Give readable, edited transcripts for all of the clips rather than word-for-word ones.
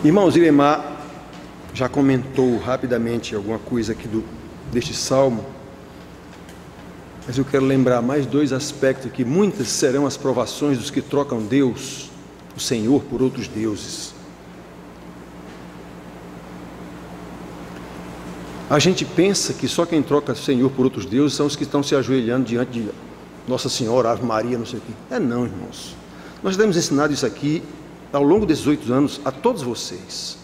Irmãos, Iremar já comentou rapidamente alguma coisa aqui deste salmo, mas eu quero lembrar mais dois aspectos que muitas serão as provações dos que trocam Deus, o Senhor, por outros deuses. A gente pensa que só quem troca o Senhor por outros deuses são os que estão se ajoelhando diante de Nossa Senhora, Ave Maria, não sei o quê. Não, irmãos. Nós temos ensinado isso aqui ao longo desses 8 anos a todos vocês.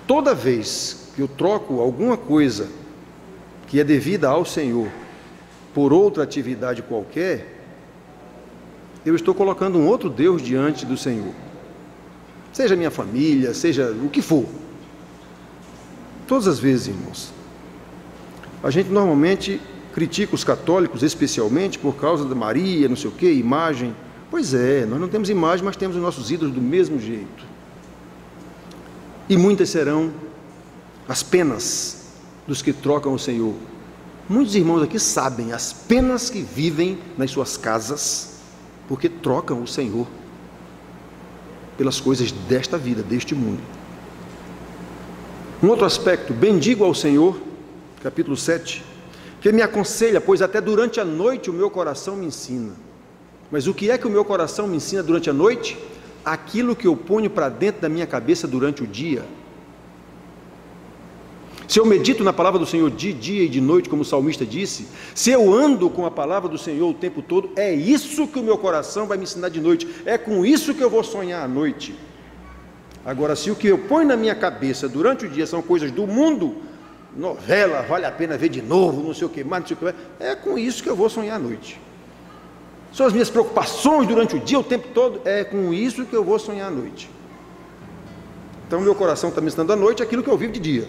Toda vez que eu troco alguma coisa que é devida ao Senhor por outra atividade qualquer, eu estou colocando um outro Deus diante do Senhor. Seja minha família, seja o que for. Todas as vezes, irmãos. A gente normalmente critica os católicos, especialmente por causa da Maria, não sei o quê, imagem. Pois é, nós não temos imagem, mas temos os nossos ídolos do mesmo jeito. E muitas serão as penas dos que trocam o Senhor. Muitos irmãos aqui sabem as penas que vivem nas suas casas, porque trocam o Senhor pelas coisas desta vida, deste mundo. Um outro aspecto, bendigo ao Senhor, capítulo 7, que me aconselha, pois até durante a noite o meu coração me ensina. Mas o que é que o meu coração me ensina durante a noite? Aquilo que eu ponho para dentro da minha cabeça durante o dia. Se eu medito na palavra do Senhor de dia e de noite, como o salmista disse, se eu ando com a palavra do Senhor o tempo todo, é isso que o meu coração vai me ensinar de noite, é com isso que eu vou sonhar à noite. Agora, se o que eu ponho na minha cabeça durante o dia são coisas do mundo, novela, vale a pena ver de novo, não sei o que mais, não sei o que mais, é com isso que eu vou sonhar à noite. São as minhas preocupações durante o dia, o tempo todo, é com isso que eu vou sonhar à noite. Então, meu coração está me ensinando à noite aquilo que eu vivo de dia.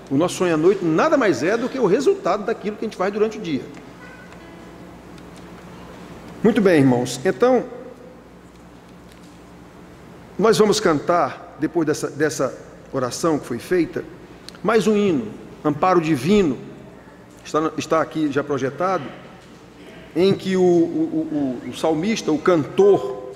O nosso sonho à noite nada mais é do que o resultado daquilo que a gente faz durante o dia. Muito bem, irmãos. Então, nós vamos cantar, depois dessa oração que foi feita, mais um hino, Amparo Divino, está aqui já projetado, em que o salmista, o cantor,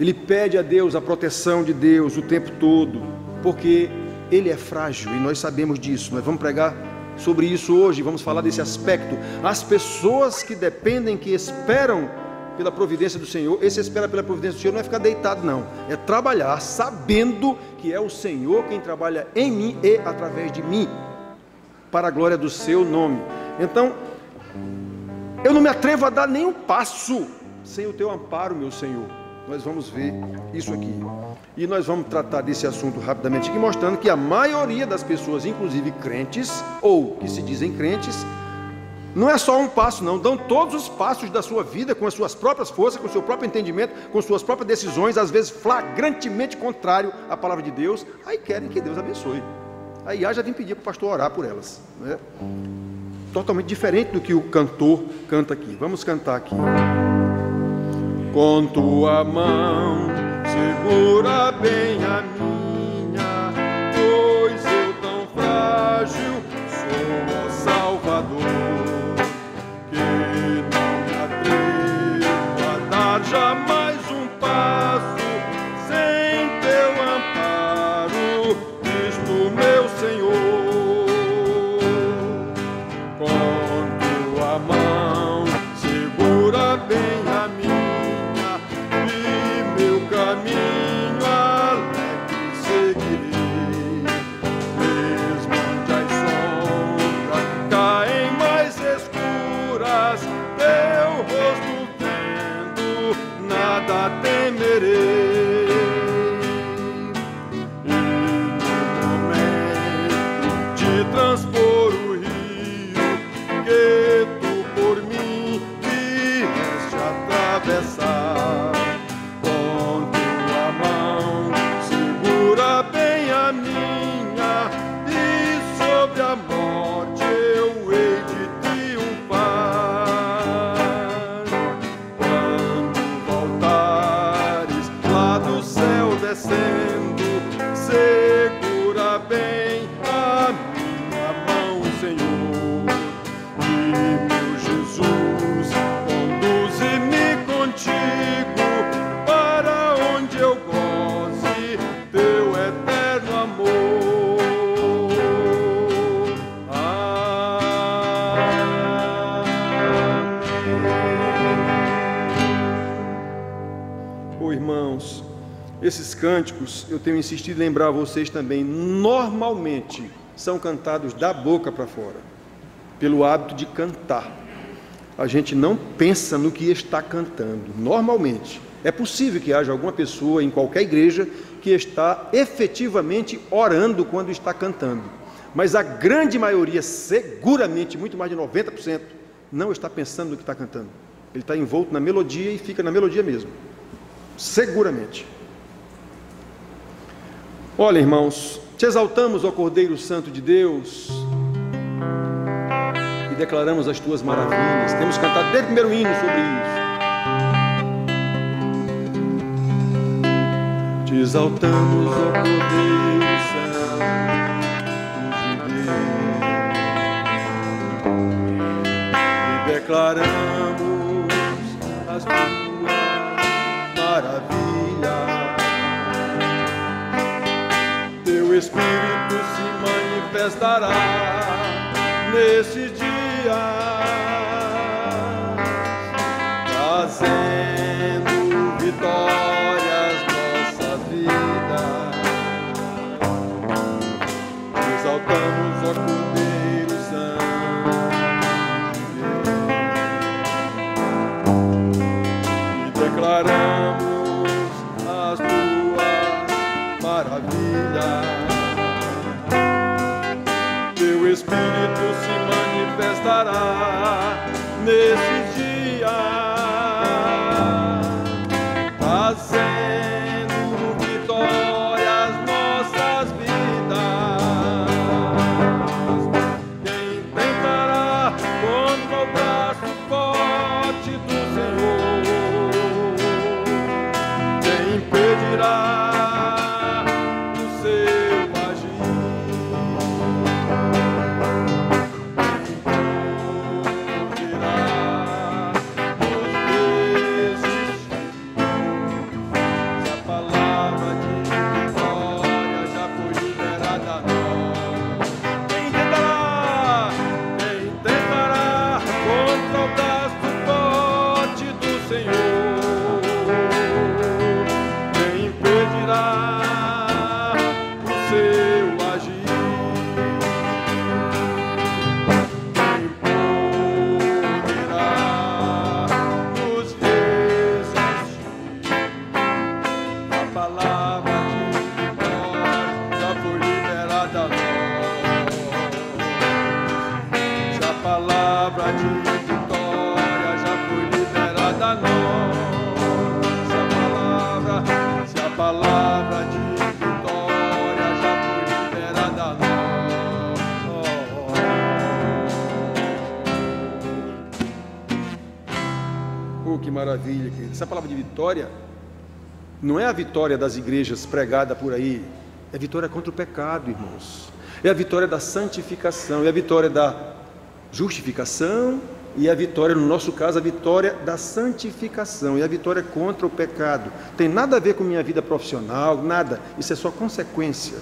ele pede a Deus a proteção de Deus o tempo todo, porque ele é frágil e nós sabemos disso. Nós vamos pregar sobre isso hoje, vamos falar desse aspecto. As pessoas que dependem, que esperam pela providência do Senhor, esse espera pela providência do Senhor não é ficar deitado não, é trabalhar sabendo que é o Senhor quem trabalha em mim e através de mim, para a glória do seu nome. Então, eu não me atrevo a dar nenhum passo sem o teu amparo, meu Senhor. Nós vamos ver isso aqui. E nós vamos tratar desse assunto rapidamente aqui, mostrando que a maioria das pessoas, inclusive crentes, ou que se dizem crentes, não é só um passo não, dão todos os passos da sua vida, com as suas próprias forças, com o seu próprio entendimento, com suas próprias decisões, às vezes flagrantemente contrário à palavra de Deus, aí querem que Deus abençoe. Aí já vim pedir para o pastor orar por elas, né? Totalmente diferente do que o cantor canta aqui. Vamos cantar aqui. Com tua mão segura bem a minha, pois eu tão frágil sou, ó Salvador, que não me atrevo a dar jamais um passo sem teu amparo, Cristo meu Senhor. Com tua mão segura bem a minha, e meu caminho alegre seguirei, mesmo onde as sombras caem mais escuras, teu rosto vendo, nada temerei. E no momento de transpor o rio que tu por mim vieste atravessar, com tua mão segura bem a minha, e sobre a morte eu hei de triunfar. Quando voltares lá do céu descendo, segura bem a minha mão, Senhor, e meu Jesus, conduze-me contigo para onde eu goze Esses cânticos, eu tenho insistido em lembrar a vocês também, normalmente são cantados da boca para fora, pelo hábito de cantar. A gente não pensa no que está cantando, normalmente. É possível que haja alguma pessoa em qualquer igreja que está efetivamente orando quando está cantando, mas a grande maioria, seguramente, muito mais de 90%, não está pensando no que está cantando. Ele está envolto na melodia e fica na melodia mesmo, seguramente. Olha, irmãos, te exaltamos, ó Cordeiro Santo de Deus, e declaramos as tuas maravilhas. Temos cantado desde o primeiro hino sobre isso. Te exaltamos, ó Cordeiro Santo de Deus, e declaramos as tuas maravilhas. Teu Espírito se manifestará nesses dias, trazendo vitórias nossa vida. Exaltamos, ó Cordeiro Santo de Deus, e declaramos as tuas maravilhas. Teu Espírito se manifestará nesses dias, trazendo vitória às nossas vidas. Quem tentará contra o braço forte do Senhor? Quem impedirá o seu agir? Que maravilha, querido. Essa palavra de vitória não é a vitória das igrejas pregada por aí, é a vitória contra o pecado, irmãos. É a vitória da santificação, é a vitória da justificação e a vitória, no nosso caso, a vitória da santificação, é a vitória contra o pecado. Tem nada a ver com minha vida profissional, nada, isso é só consequência.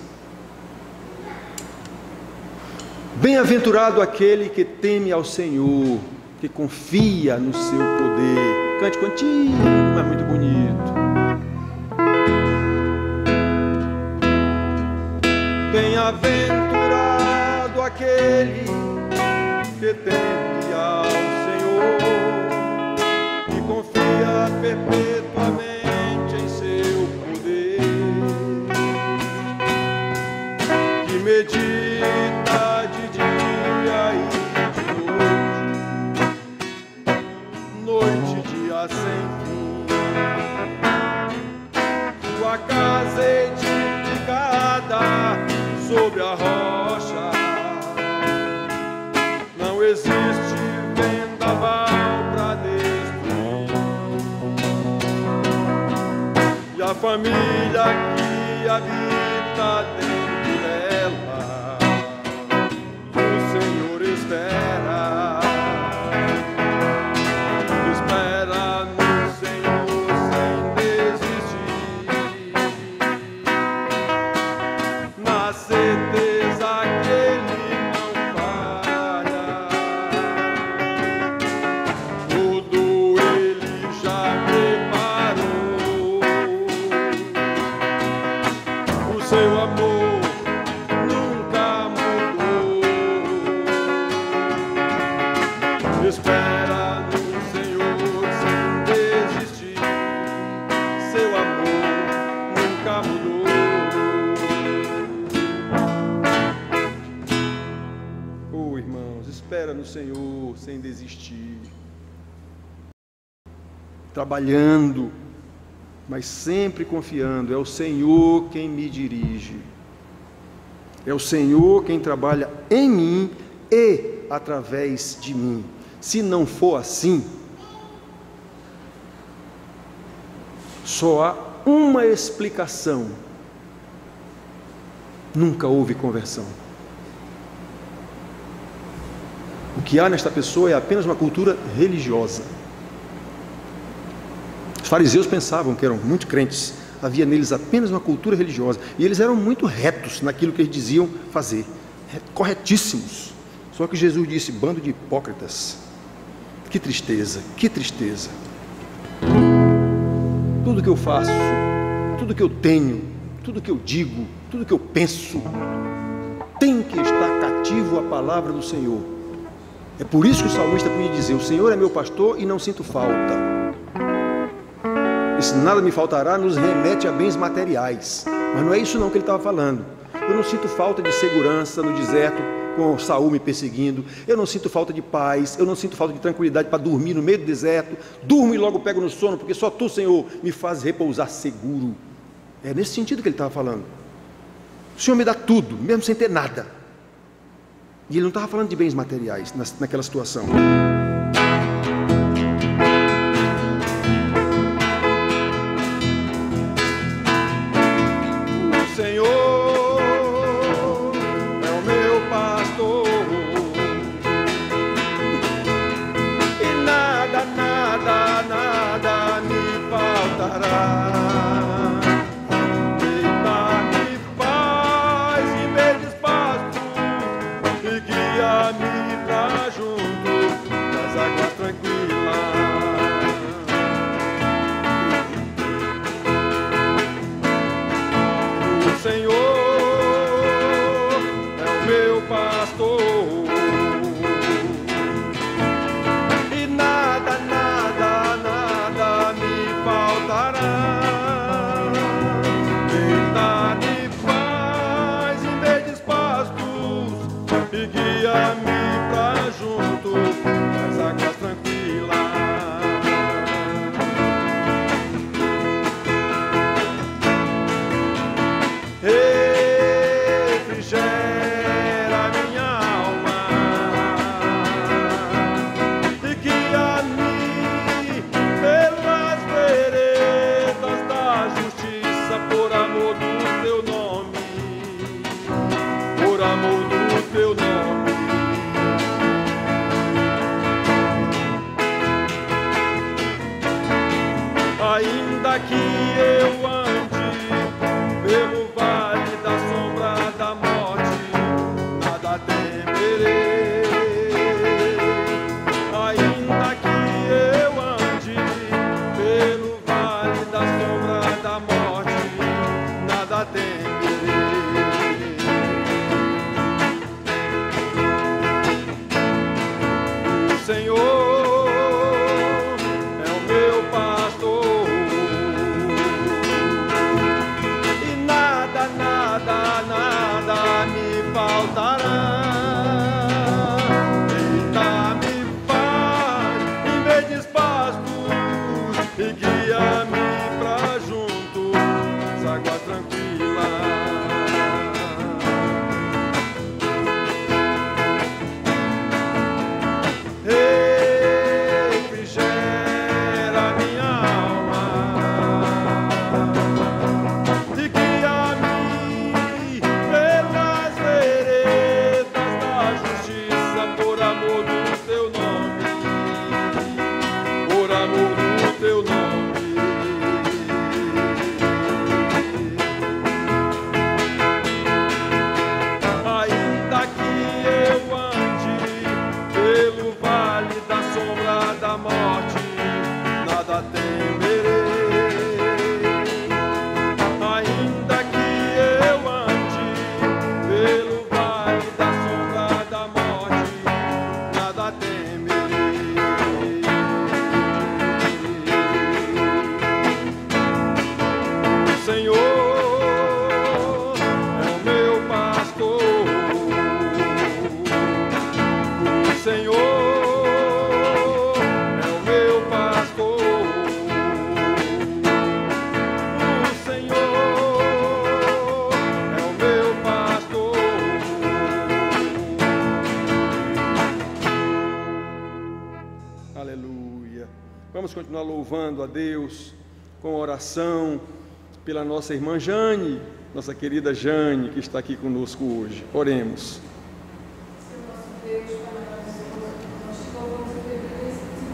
Bem-aventurado aquele que teme ao Senhor, que confia no seu poder. Cante contigo, é muito bonito. Bem-aventurado aquele que teme ao Senhor e confia perpetuamente em seu poder, que medita de dia e noite, dia sem fim. Tua casa edificada sobre a rocha, não existe vendaval pra destruir. E a família que habita dentro dela, o Senhor espera. seu amor nunca mudou. Espera no Senhor sem desistir, seu amor nunca mudou. Oh, irmãos, espera no Senhor sem desistir, trabalhando, mas sempre confiando. É o Senhor quem me dirige, é o Senhor quem trabalha em mim e através de mim. Se não for assim, só há uma explicação: nunca houve conversão. O que há nesta pessoa é apenas uma cultura religiosa. Os fariseus pensavam que eram muito crentes, havia neles apenas uma cultura religiosa, e eles eram muito retos naquilo que eles diziam fazer, corretíssimos. Só que Jesus disse: bando de hipócritas. Que tristeza, que tristeza. Tudo que eu faço, tudo que eu tenho, tudo que eu digo, tudo que eu penso, tem que estar cativo à palavra do Senhor. É por isso que o salmista podia dizer: o Senhor é meu pastor e não sinto falta. Esse nada me faltará nos remete a bens materiais, mas não é isso não que ele estava falando. Eu não sinto falta de segurança no deserto com Saul me perseguindo, eu não sinto falta de paz, eu não sinto falta de tranquilidade para dormir no meio do deserto, durmo e logo pego no sono, porque só tu, Senhor, me faz repousar seguro. É nesse sentido que ele estava falando. O Senhor me dá tudo, mesmo sem ter nada. E ele não estava falando de bens materiais naquela situação. vamos continuar louvando a Deus com oração pela nossa irmã Jane, nossa querida Jane, que está aqui conosco hoje. Oremos. Senhor nosso Deus, nós te louvamos e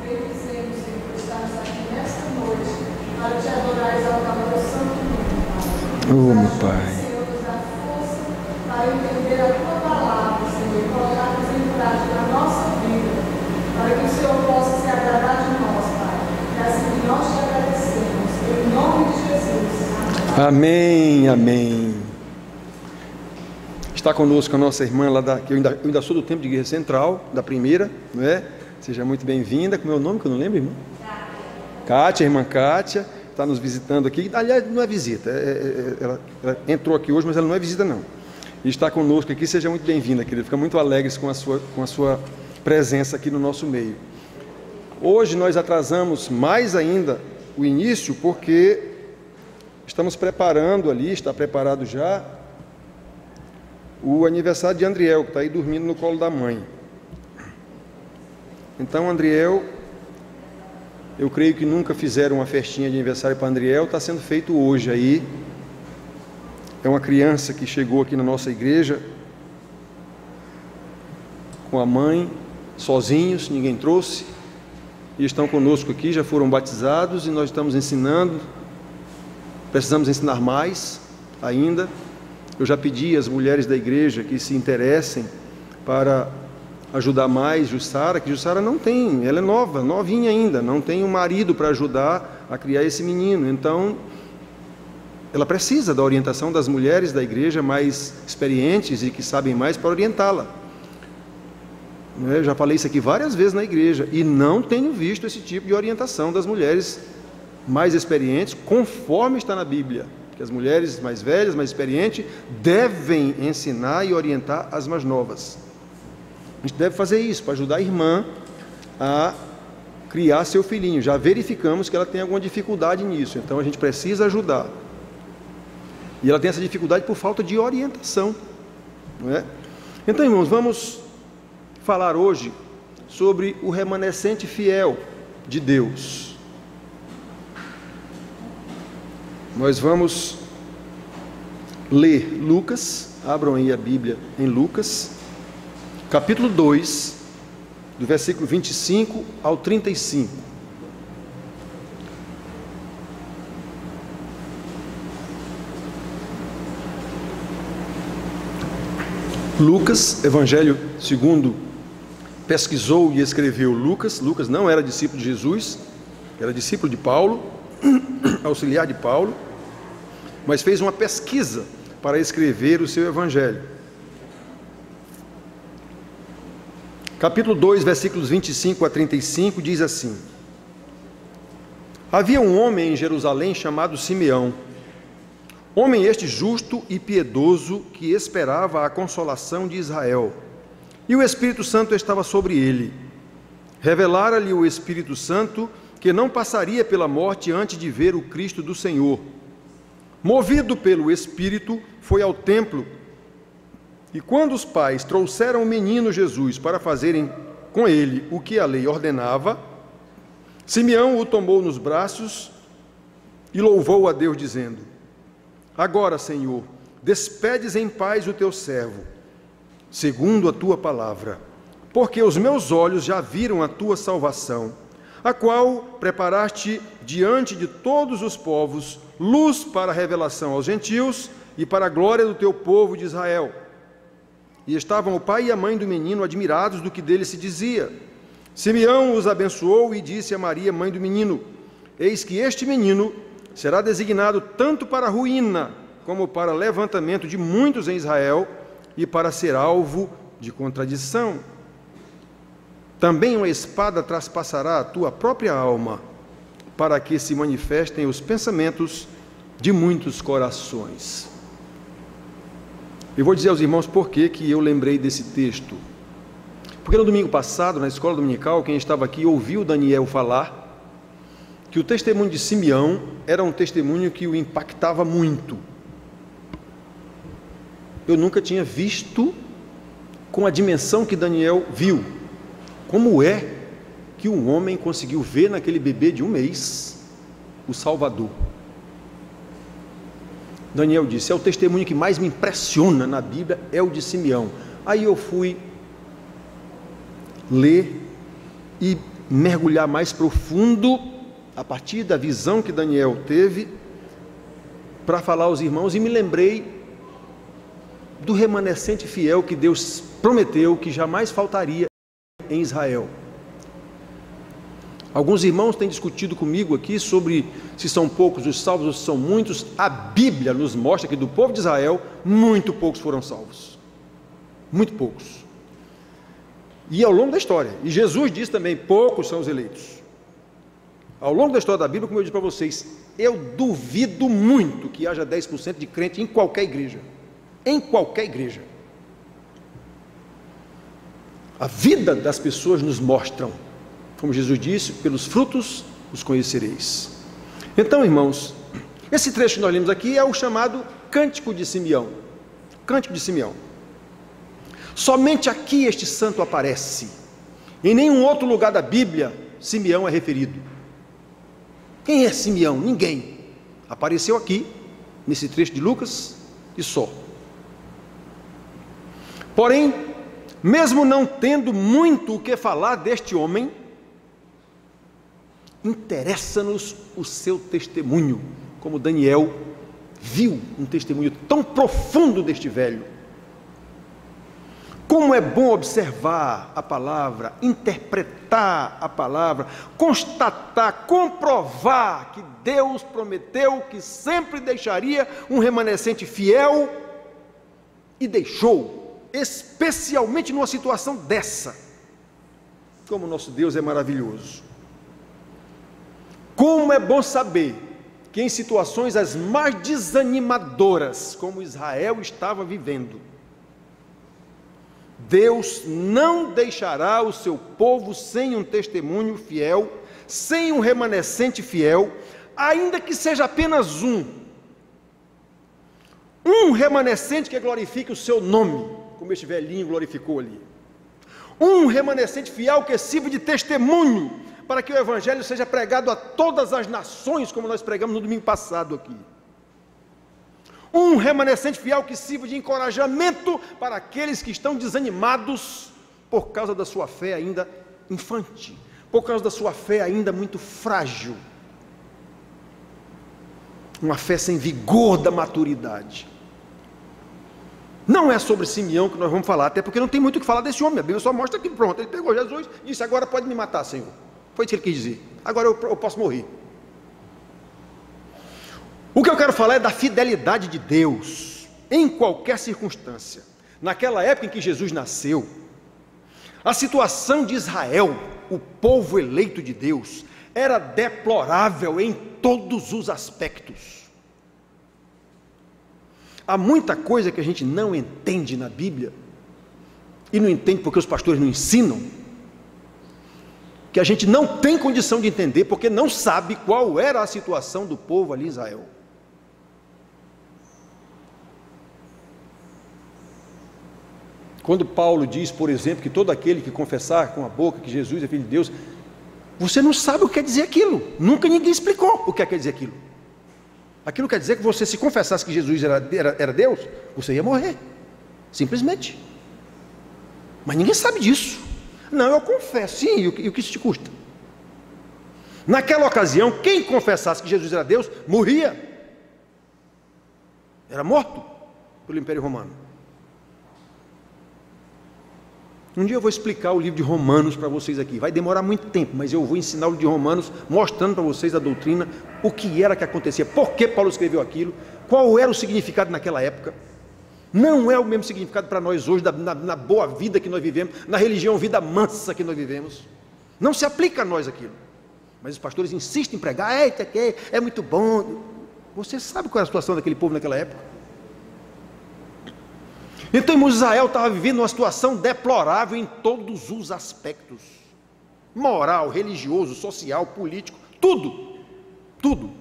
bendizemos, Senhor, por estarmos aqui nesta noite, para te adorar e exaltar o teu santo nome. Meu Pai. Senhor, nos dá força para entender a tua palavra, Senhor, e colocarmos em prática na nossa vida, para que o Senhor possa se agradar de nós, Pai. É assim que nós te agradecemos, em nome de Jesus. Amém, amém. Está conosco a nossa irmã lá que eu ainda sou do tempo de Igreja Central, da primeira, não é? Seja muito bem-vinda. Como é o nome que eu não lembro, irmã? Kátia, irmã Kátia, está nos visitando aqui. Aliás, não é visita, ela entrou aqui hoje, mas ela não é visita não. E está conosco aqui, seja muito bem-vinda, querida. Fica muito alegres com a sua presença aqui no nosso meio. Hoje nós atrasamos mais ainda o início, porque estamos preparando ali, está preparado já, o aniversário de Andriel, que está aí dormindo no colo da mãe. Então, Andriel, eu creio que nunca fizeram uma festinha de aniversário para Andriel, está sendo feito hoje aí. É uma criança que chegou aqui na nossa igreja com a mãe, sozinhos, ninguém trouxe, e estão conosco aqui, já foram batizados e nós estamos ensinando. Precisamos ensinar mais ainda. Eu já pedi às mulheres da igreja que se interessem para ajudar mais Jussara, que Jussara não tem, ela é nova, novinha ainda, não tem um marido para ajudar a criar esse menino. Então, ela precisa da orientação das mulheres da igreja mais experientes e que sabem mais para orientá-la. Eu já falei isso aqui várias vezes na igreja e não tenho visto esse tipo de orientação das mulheres mais experientes, conforme está na Bíblia, que as mulheres mais velhas, mais experientes, devem ensinar e orientar as mais novas. A gente deve fazer isso para ajudar a irmã a criar seu filhinho. Já verificamos que ela tem alguma dificuldade nisso, então a gente precisa ajudar. E ela tem essa dificuldade por falta de orientação, não é? Então, irmãos, vamos falar hoje sobre o remanescente fiel de Deus. Nós vamos ler Lucas, abram aí a Bíblia em Lucas, capítulo 2, do versículo 25 ao 35. Lucas, Evangelho segundo pesquisou e escreveu Lucas. Lucas não era discípulo de Jesus, era discípulo de Paulo, auxiliar de Paulo, mas fez uma pesquisa para escrever o seu Evangelho. Capítulo 2, versículos 25 a 35, diz assim: Havia um homem em Jerusalém chamado Simeão, homem este justo e piedoso, que esperava a consolação de Israel, e o Espírito Santo estava sobre ele. Revelara-lhe o Espírito Santo que não passaria pela morte antes de ver o Cristo do Senhor. Movido pelo Espírito, foi ao templo, e quando os pais trouxeram o menino Jesus para fazerem com ele o que a lei ordenava, Simeão o tomou nos braços e louvou a Deus, dizendo: Agora, Senhor, despedes em paz o teu servo, segundo a tua palavra, porque os meus olhos já viram a tua salvação, a qual preparaste diante de todos os povos, luz para a revelação aos gentios e para a glória do teu povo de Israel. E estavam o pai e a mãe do menino admirados do que dele se dizia. Simeão os abençoou e disse a Maria, mãe do menino: Eis que este menino será designado tanto para a ruína, como para levantamento de muitos em Israel, e para ser alvo de contradição. Também uma espada traspassará a tua própria alma, para que se manifestem os pensamentos de muitos corações. Eu vou dizer aos irmãos por que eu lembrei desse texto. Porque no domingo passado, na escola dominical, quem estava aqui ouviu Daniel falar que o testemunho de Simeão era um testemunho que o impactava muito. Eu nunca tinha visto com a dimensão que Daniel viu. Como é que um homem conseguiu ver naquele bebê de 1 mês o Salvador. Daniel disse: é o testemunho que mais me impressiona na Bíblia, é o de Simeão. Aí eu fui ler e mergulhar mais profundo, a partir da visão que Daniel teve, para falar aos irmãos, e me lembrei do remanescente fiel que Deus prometeu que jamais faltaria em Israel. Alguns irmãos têm discutido comigo aqui sobre se são poucos os salvos ou se são muitos. A Bíblia nos mostra que do povo de Israel, muito poucos foram salvos. Muito poucos. E ao longo da história, e Jesus diz também, poucos são os eleitos. Ao longo da história da Bíblia, como eu disse para vocês, eu duvido muito que haja 10% de crente em qualquer igreja. Em qualquer igreja. A vida das pessoas nos mostram, como Jesus disse, pelos frutos os conhecereis. Então, irmãos, esse trecho que nós lemos aqui é o chamado Cântico de Simeão. Cântico de Simeão. Somente aqui este santo aparece. Em nenhum outro lugar da Bíblia Simeão é referido. Quem é Simeão? Ninguém. Apareceu aqui, nesse trecho de Lucas, e só. Porém, mesmo não tendo muito o que falar deste homem, interessa-nos o seu testemunho, como Daniel viu um testemunho tão profundo deste velho. Como é bom observar a palavra, interpretar a palavra, constatar, comprovar que Deus prometeu que sempre deixaria um remanescente fiel e deixou, especialmente numa situação dessa. Como nosso Deus é maravilhoso. Como é bom saber que em situações as mais desanimadoras, como Israel estava vivendo, Deus não deixará o seu povo sem um testemunho fiel, sem um remanescente fiel, ainda que seja apenas um remanescente que glorifique o seu nome, como este velhinho glorificou ali, um remanescente fiel que sirva de testemunho, para que o Evangelho seja pregado a todas as nações, como nós pregamos no domingo passado aqui. Um remanescente fiel que sirva de encorajamento para aqueles que estão desanimados por causa da sua fé ainda infante, por causa da sua fé ainda muito frágil, uma fé sem vigor da maturidade. Não é sobre Simeão que nós vamos falar, até porque não tem muito o que falar desse homem. A Bíblia só mostra que pronto, ele pegou Jesus e disse: agora pode me matar, Senhor. Foi isso que ele quis dizer. Agora eu posso morrer. O que eu quero falar é da fidelidade de Deus em qualquer circunstância. Naquela época em que Jesus nasceu, a situação de Israel, o povo eleito de Deus, era deplorável em todos os aspectos. Há muita coisa que a gente não entende na Bíblia, e não entende porque os pastores não ensinam, que a gente não tem condição de entender, porque não sabe qual era a situação do povo ali em Israel. Quando Paulo diz, por exemplo, que todo aquele que confessar com a boca que Jesus é Filho de Deus, você não sabe o que quer dizer aquilo, nunca ninguém explicou o que quer dizer aquilo. Aquilo quer dizer que você, se confessasse que Jesus era Deus, você ia morrer, simplesmente. Mas ninguém sabe disso. Não, eu confesso, sim, e o que isso te custa? Naquela ocasião, quem confessasse que Jesus era Deus, morria, era morto pelo Império Romano. Um dia eu vou explicar o livro de Romanos para vocês aqui, vai demorar muito tempo, mas eu vou ensinar o livro de Romanos, mostrando para vocês a doutrina, o que era que acontecia, por que Paulo escreveu aquilo, qual era o significado naquela época. Não é o mesmo significado para nós hoje, na boa vida que nós vivemos, na religião vida mansa que nós vivemos. Não se aplica a nós aquilo. Mas os pastores insistem em pregar: é muito bom. Você sabe qual era a situação daquele povo naquela época? Então, irmãos, Israel estava vivendo uma situação deplorável em todos os aspectos. Moral, religioso, social, político, tudo. Tudo.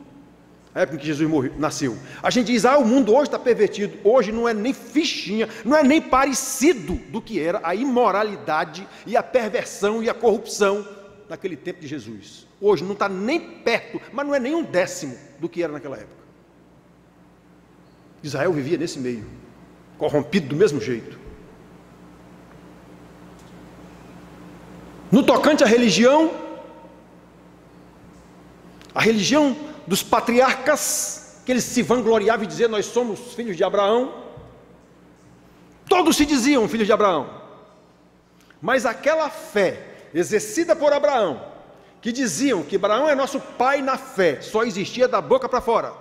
A época em que Jesus nasceu. A gente diz: o mundo hoje está pervertido. Hoje não é nem fichinha, não é nem parecido do que era a imoralidade e a perversão e a corrupção naquele tempo de Jesus. Hoje não está nem perto, mas não é nem um décimo do que era naquela época. Israel vivia nesse meio, corrompido do mesmo jeito. No tocante à religião dos patriarcas, que eles se vangloriavam e diziam: nós somos filhos de Abraão. Todos se diziam filhos de Abraão. Mas aquela fé exercida por Abraão, que diziam que Abraão é nosso pai na fé, só existia da boca para fora.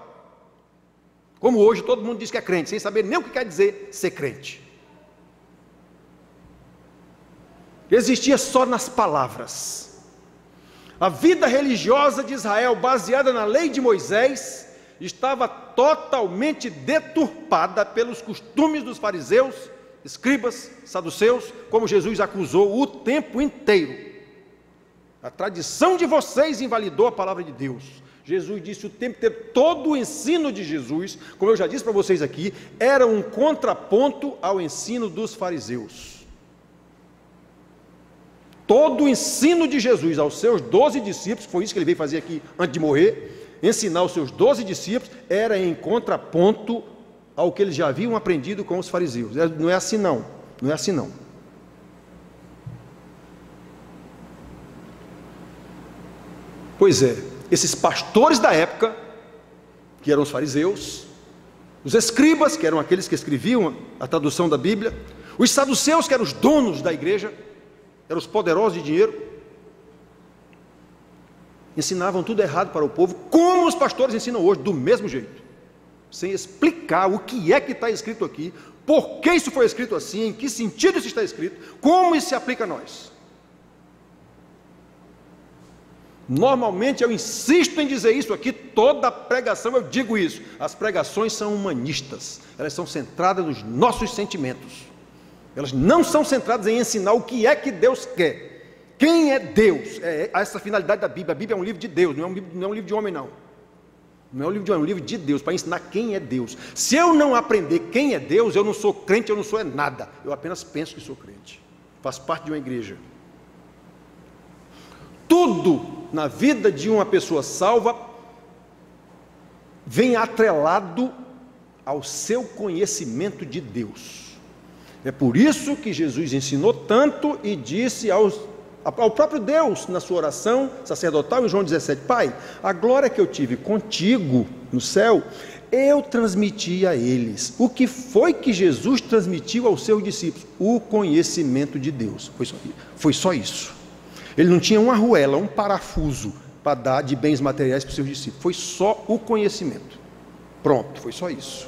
Como hoje todo mundo diz que é crente, sem saber nem o que quer dizer ser crente. Existia só nas palavras. A vida religiosa de Israel, baseada na lei de Moisés, estava totalmente deturpada pelos costumes dos fariseus, escribas, saduceus, como Jesus acusou o tempo inteiro. A tradição de vocês invalidou a palavra de Deus. Jesus disse o tempo inteiro, todo o ensino de Jesus, como eu já disse para vocês aqui, era um contraponto ao ensino dos fariseus. Todo o ensino de Jesus aos seus 12 discípulos, foi isso que ele veio fazer aqui antes de morrer, ensinar os seus 12 discípulos, era em contraponto ao que eles já haviam aprendido com os fariseus. Não é assim não, não é assim não. Pois é, esses pastores da época, que eram os fariseus, os escribas, que eram aqueles que escreviam a tradução da Bíblia, os saduceus, que eram os donos da igreja, eram os poderosos de dinheiro, ensinavam tudo errado para o povo, como os pastores ensinam hoje, do mesmo jeito, sem explicar o que é que está escrito aqui, por que isso foi escrito assim, em que sentido isso está escrito, como isso se aplica a nós. Normalmente eu insisto em dizer isso aqui, toda pregação eu digo isso, as pregações são humanistas, elas são centradas nos nossos sentimentos, elas não são centradas em ensinar o que é que Deus quer, quem é Deus, é essa a finalidade da Bíblia. A Bíblia é um livro de Deus, não é um livro de homem não é um livro de homem, é um livro de Deus, para ensinar quem é Deus. Se eu não aprender quem é Deus, eu não sou crente, eu não sou nada, eu apenas penso que sou crente, faço parte de uma igreja. Tudo na vida de uma pessoa salva vem atrelado ao seu conhecimento de Deus. É por isso que Jesus ensinou tanto e disse ao próprio Deus, na sua oração sacerdotal em João 17, Pai, a glória que eu tive contigo no céu, eu transmiti a eles. O que foi que Jesus transmitiu aos seus discípulos? O conhecimento de Deus. Foi só isso. Ele não tinha uma arruela, um parafuso para dar de bens materiais para os seus discípulos. Foi só o conhecimento. Pronto, foi só isso.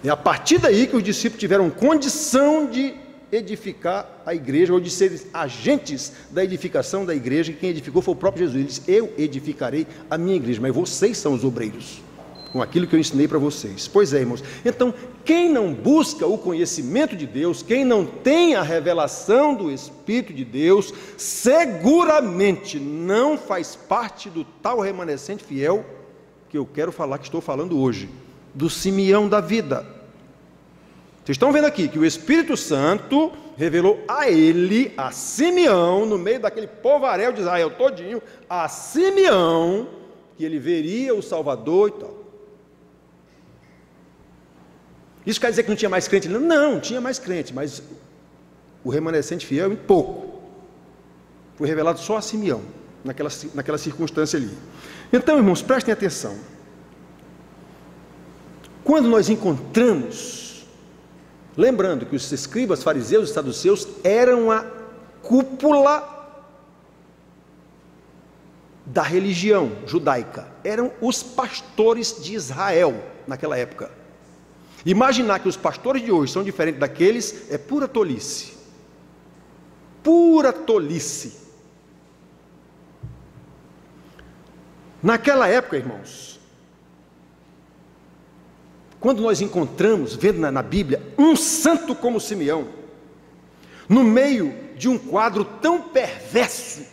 É a partir daí que os discípulos tiveram condição de edificar a igreja, ou de ser agentes da edificação da igreja, e quem edificou foi o próprio Jesus. Ele disse, eu edificarei a minha igreja, mas vocês são os obreiros, com aquilo que eu ensinei para vocês. Pois é, irmãos, então, quem não busca o conhecimento de Deus, quem não tem a revelação do Espírito de Deus, seguramente não faz parte do tal remanescente fiel, que eu quero falar, que estou falando hoje, do Simeão da vida. Vocês estão vendo aqui que o Espírito Santo revelou a ele, a Simeão, no meio daquele povaréu de Israel todinho, a Simeão, que ele veria o Salvador e tal. Isso quer dizer que não tinha mais crente? Não, tinha mais crente, mas o remanescente fiel em pouco. Foi revelado só a Simeão, naquela circunstância ali. Então, irmãos, prestem atenção. Quando nós encontramos, lembrando que os escribas, fariseus e saduceus eram a cúpula da religião judaica, eram os pastores de Israel naquela época. Imaginar que os pastores de hoje são diferentes daqueles é pura tolice. Pura tolice. Naquela época, irmãos, quando nós encontramos, vendo na Bíblia, um santo como Simeão, no meio de um quadro tão perverso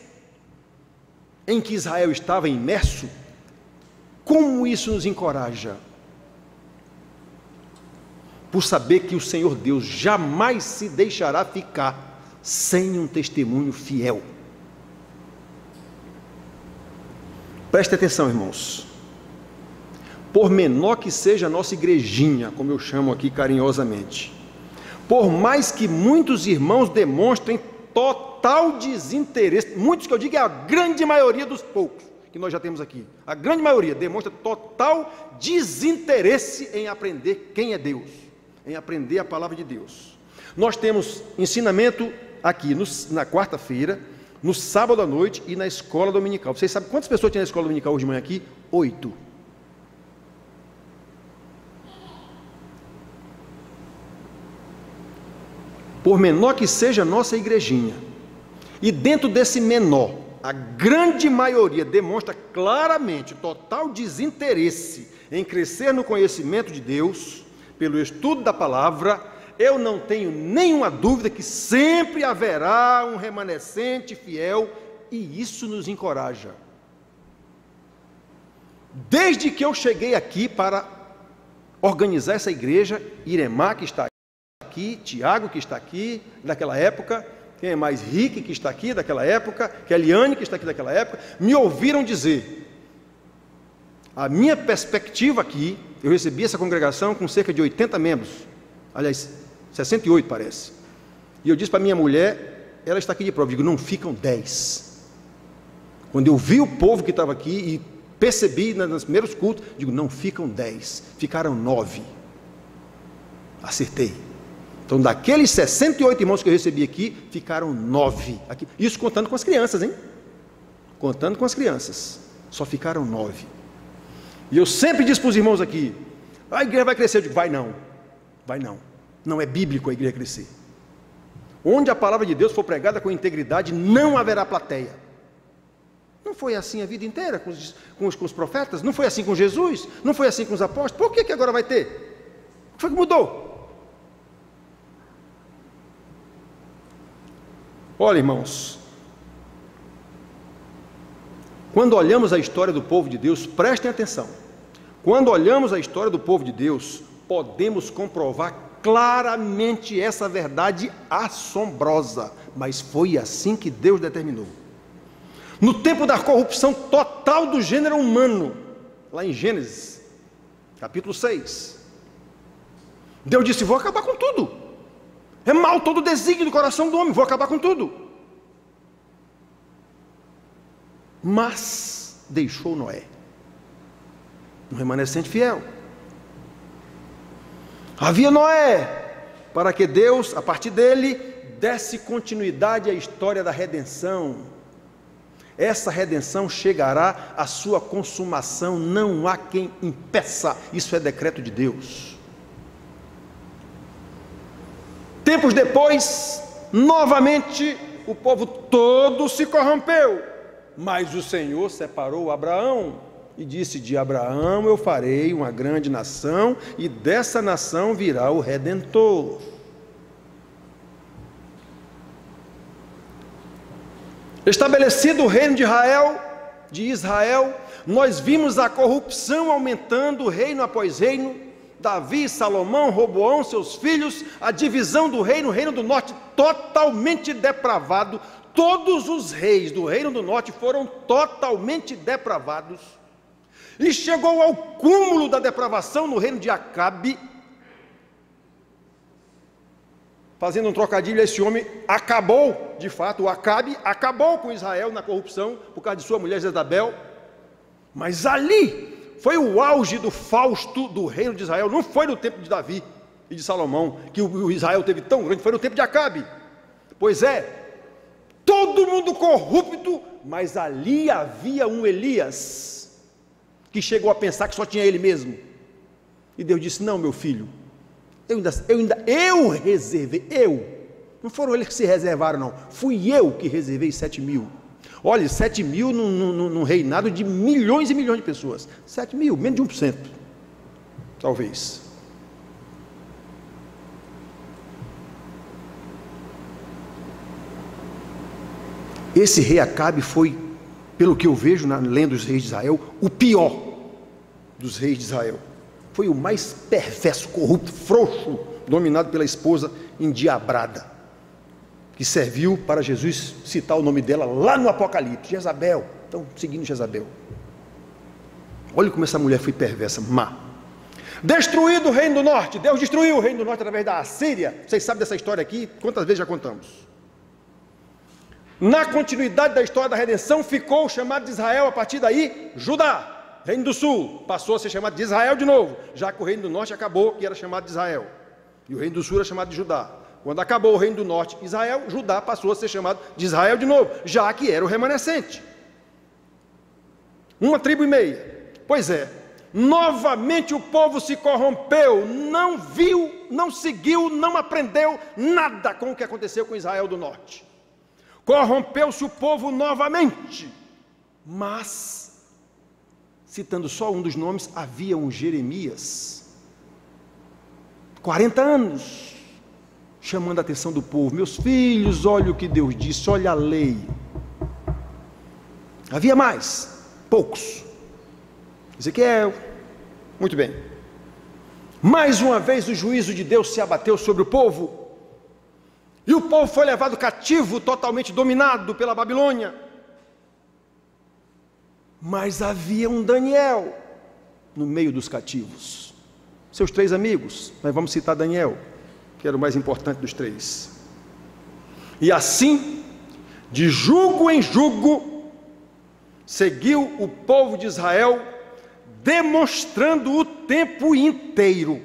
em que Israel estava imerso, como isso nos encoraja? Por saber que o Senhor Deus jamais se deixará ficar sem um testemunho fiel. Preste atenção, irmãos. Por menor que seja a nossa igrejinha, como eu chamo aqui carinhosamente, por mais que muitos irmãos demonstrem total desinteresse, muitos que eu digo é a grande maioria dos poucos que nós já temos aqui, a grande maioria demonstra total desinteresse em aprender quem é Deus, em aprender a palavra de Deus. Nós temos ensinamento aqui na quarta-feira, no sábado à noite e na escola dominical. Vocês sabem quantas pessoas tinha na escola dominical hoje de manhã aqui? 8. Por menor que seja a nossa igrejinha, e dentro desse menor, a grande maioria demonstra claramente total desinteresse em crescer no conhecimento de Deus, pelo estudo da palavra, eu não tenho nenhuma dúvida que sempre haverá um remanescente fiel, e isso nos encoraja. Desde que eu cheguei aqui para organizar essa igreja, Iremar, que está aqui, Tiago, que está aqui, daquela época, quem é mais Rick, que está aqui, daquela época, Eliane, que está aqui daquela época, me ouviram dizer, a minha perspectiva aqui, eu recebi essa congregação com cerca de 80 membros, aliás, 68 parece, e eu disse para minha mulher, ela está aqui de prova, eu digo, não ficam 10, quando eu vi o povo que estava aqui, e percebi nos primeiros cultos, digo, não ficam 10, ficaram 9, acertei. Então, daqueles 68 irmãos que eu recebi aqui, ficaram 9. Aqui. Isso contando com as crianças, hein? Contando com as crianças. Só ficaram 9. E eu sempre disse para os irmãos aqui, a igreja vai crescer. Eu digo, vai não. Vai não. Não é bíblico a igreja crescer. Onde a palavra de Deus for pregada com integridade, não haverá plateia. Não foi assim a vida inteira com os profetas? Não foi assim com Jesus? Não foi assim com os apóstolos? Por que agora vai ter? O que foi que mudou? Olha, irmãos, quando olhamos a história do povo de Deus, prestem atenção, quando olhamos a história do povo de Deus, podemos comprovar claramente essa verdade assombrosa, mas foi assim que Deus determinou. No tempo da corrupção total do gênero humano, lá em Gênesis, capítulo 6, Deus disse, vou acabar com tudo. É mal todo o desígnio do coração do homem, vou acabar com tudo. Mas deixou Noé, um remanescente fiel. Havia Noé, para que Deus, a partir dele, desse continuidade à história da redenção. Essa redenção chegará à sua consumação, não há quem impeça, isso é decreto de Deus. Tempos depois, novamente, o povo todo se corrompeu, mas o Senhor separou Abraão e disse, de Abraão eu farei uma grande nação, e dessa nação virá o Redentor. Estabelecido o reino de Israel, nós vimos a corrupção aumentando, reino após reino, Davi, Salomão, Roboão, seus filhos, a divisão do reino, o reino do norte totalmente depravado, todos os reis do reino do norte foram totalmente depravados, e chegou ao cúmulo da depravação no reino de Acabe, fazendo um trocadilho, esse homem acabou, de fato, o Acabe acabou com Israel na corrupção, por causa de sua mulher Jezabel, mas ali foi o auge do fausto do reino de Israel, não foi no tempo de Davi e de Salomão, que o Israel teve tão grande, foi no tempo de Acabe, pois é, todo mundo corrupto, mas ali havia um Elias, que chegou a pensar que só tinha ele mesmo, e Deus disse, não meu filho, eu reservei, não foram eles que se reservaram não, fui eu que reservei 7.000, olha, 7.000 num reinado de milhões e milhões de pessoas, 7.000, menos de 1%, talvez. Esse rei Acabe foi, pelo que eu vejo lendo os reis de Israel, o pior dos reis de Israel. Foi o mais perverso, corrupto, frouxo, dominado pela esposa endiabrada, que serviu para Jesus citar o nome dela lá no Apocalipse, Jezabel, estão seguindo Jezabel. Olha como essa mulher foi perversa, má. Destruído o reino do norte. Deus destruiu o reino do norte através da Assíria. Vocês sabem dessa história aqui? Quantas vezes já contamos? Na continuidade da história da redenção, ficou o chamado de Israel, a partir daí, Judá. Reino do sul passou a ser chamado de Israel de novo, já que o reino do norte acabou, que era chamado de Israel. E o reino do sul era chamado de Judá. Quando acabou o reino do norte, Israel, Judá passou a ser chamado de Israel de novo, já que era o remanescente. Uma tribo e meia. Pois é, novamente o povo se corrompeu, não viu, não seguiu, não aprendeu nada com o que aconteceu com Israel do norte. Corrompeu-se o povo novamente. Mas, citando só um dos nomes, havia um Jeremias, 40 anos, chamando a atenção do povo. Meus filhos, olha o que Deus disse, olha a lei. Havia mais, poucos. Ezequiel, muito bem. Mais uma vez o juízo de Deus se abateu sobre o povo, e o povo foi levado cativo, totalmente dominado pela Babilônia. Mas havia um Daniel no meio dos cativos, seus 3 amigos, nós vamos citar Daniel, que era o mais importante dos 3. E assim, de jugo em jugo, seguiu o povo de Israel, demonstrando o tempo inteiro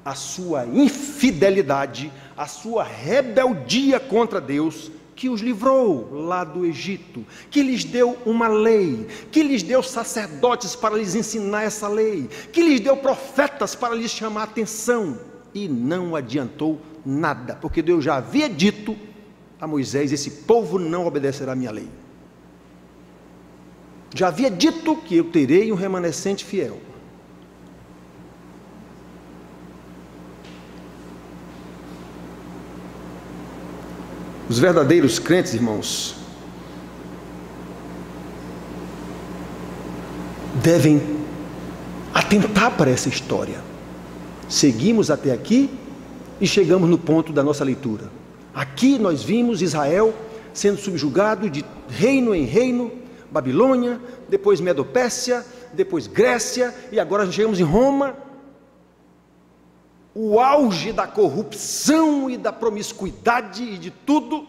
a sua infidelidade, a sua rebeldia contra Deus, que os livrou lá do Egito, que lhes deu uma lei, que lhes deu sacerdotes para lhes ensinar essa lei, que lhes deu profetas para lhes chamar a atenção, e não adiantou nada, porque Deus já havia dito a Moisés: esse povo não obedecerá a minha lei. Já havia dito que eu terei um remanescente fiel. Os verdadeiros crentes, irmãos, devem atentar para essa história. Seguimos até aqui e chegamos no ponto da nossa leitura. Aqui nós vimos Israel sendo subjugado de reino em reino, Babilônia, depois Medopécia, depois Grécia, e agora chegamos em Roma. O auge da corrupção e da promiscuidade e de tudo,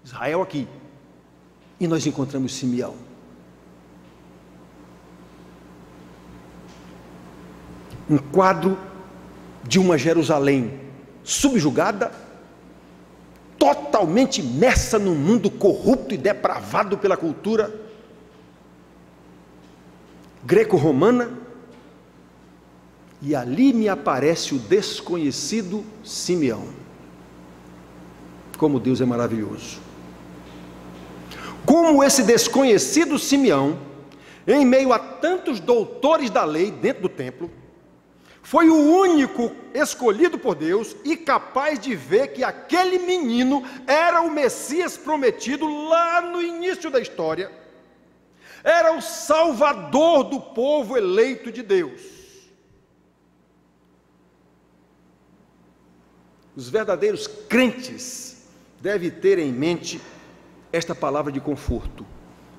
Israel aqui. E nós encontramos Simeão. Um quadro de uma Jerusalém subjugada, totalmente imersa num mundo corrupto e depravado pela cultura greco-romana. E ali me aparece o desconhecido Simeão. Como Deus é maravilhoso. Como esse desconhecido Simeão, em meio a tantos doutores da lei dentro do templo, foi o único escolhido por Deus e capaz de ver que aquele menino era o Messias prometido lá no início da história, era o Salvador do povo eleito de Deus. Os verdadeiros crentes devem ter em mente esta palavra de conforto.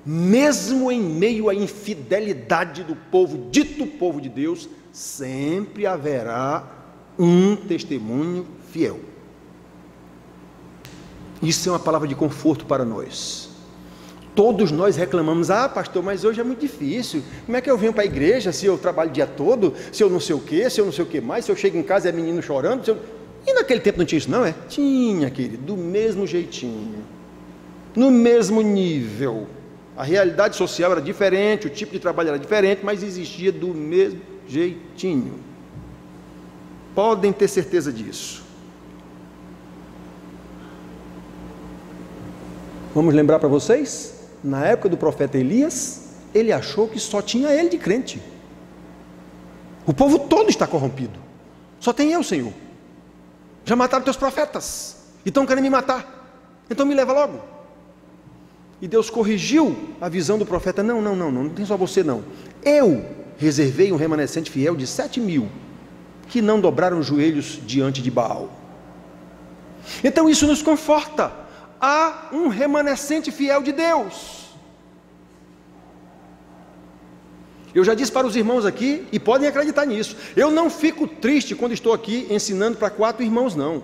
Mesmo em meio à infidelidade do povo, dito povo de Deus, sempre haverá um testemunho fiel. Isso é uma palavra de conforto para nós. Todos nós reclamamos: ah, pastor, mas hoje é muito difícil, como é que eu venho para a igreja se eu trabalho o dia todo, se eu não sei o que, se eu não sei o que mais, se eu chego em casa e é menino chorando, E naquele tempo não tinha isso, não é? Tinha, querido, do mesmo jeitinho, no mesmo nível. A realidade social era diferente, o tipo de trabalho era diferente, mas existia do mesmo jeitinho. Podem ter certeza disso. Vamos lembrar para vocês? Na época do profeta Elias, ele achou que só tinha ele de crente. O povo todo está corrompido. Só tem eu, Senhor. Já mataram teus profetas e estão querendo me matar, então me leva logo. E Deus corrigiu a visão do profeta: não tem só você não. Eu reservei um remanescente fiel de 7.000 que não dobraram os joelhos diante de Baal. Então isso nos conforta. Há um remanescente fiel de Deus. Eu já disse para os irmãos aqui, e podem acreditar nisso, eu não fico triste quando estou aqui ensinando para 4 irmãos, não,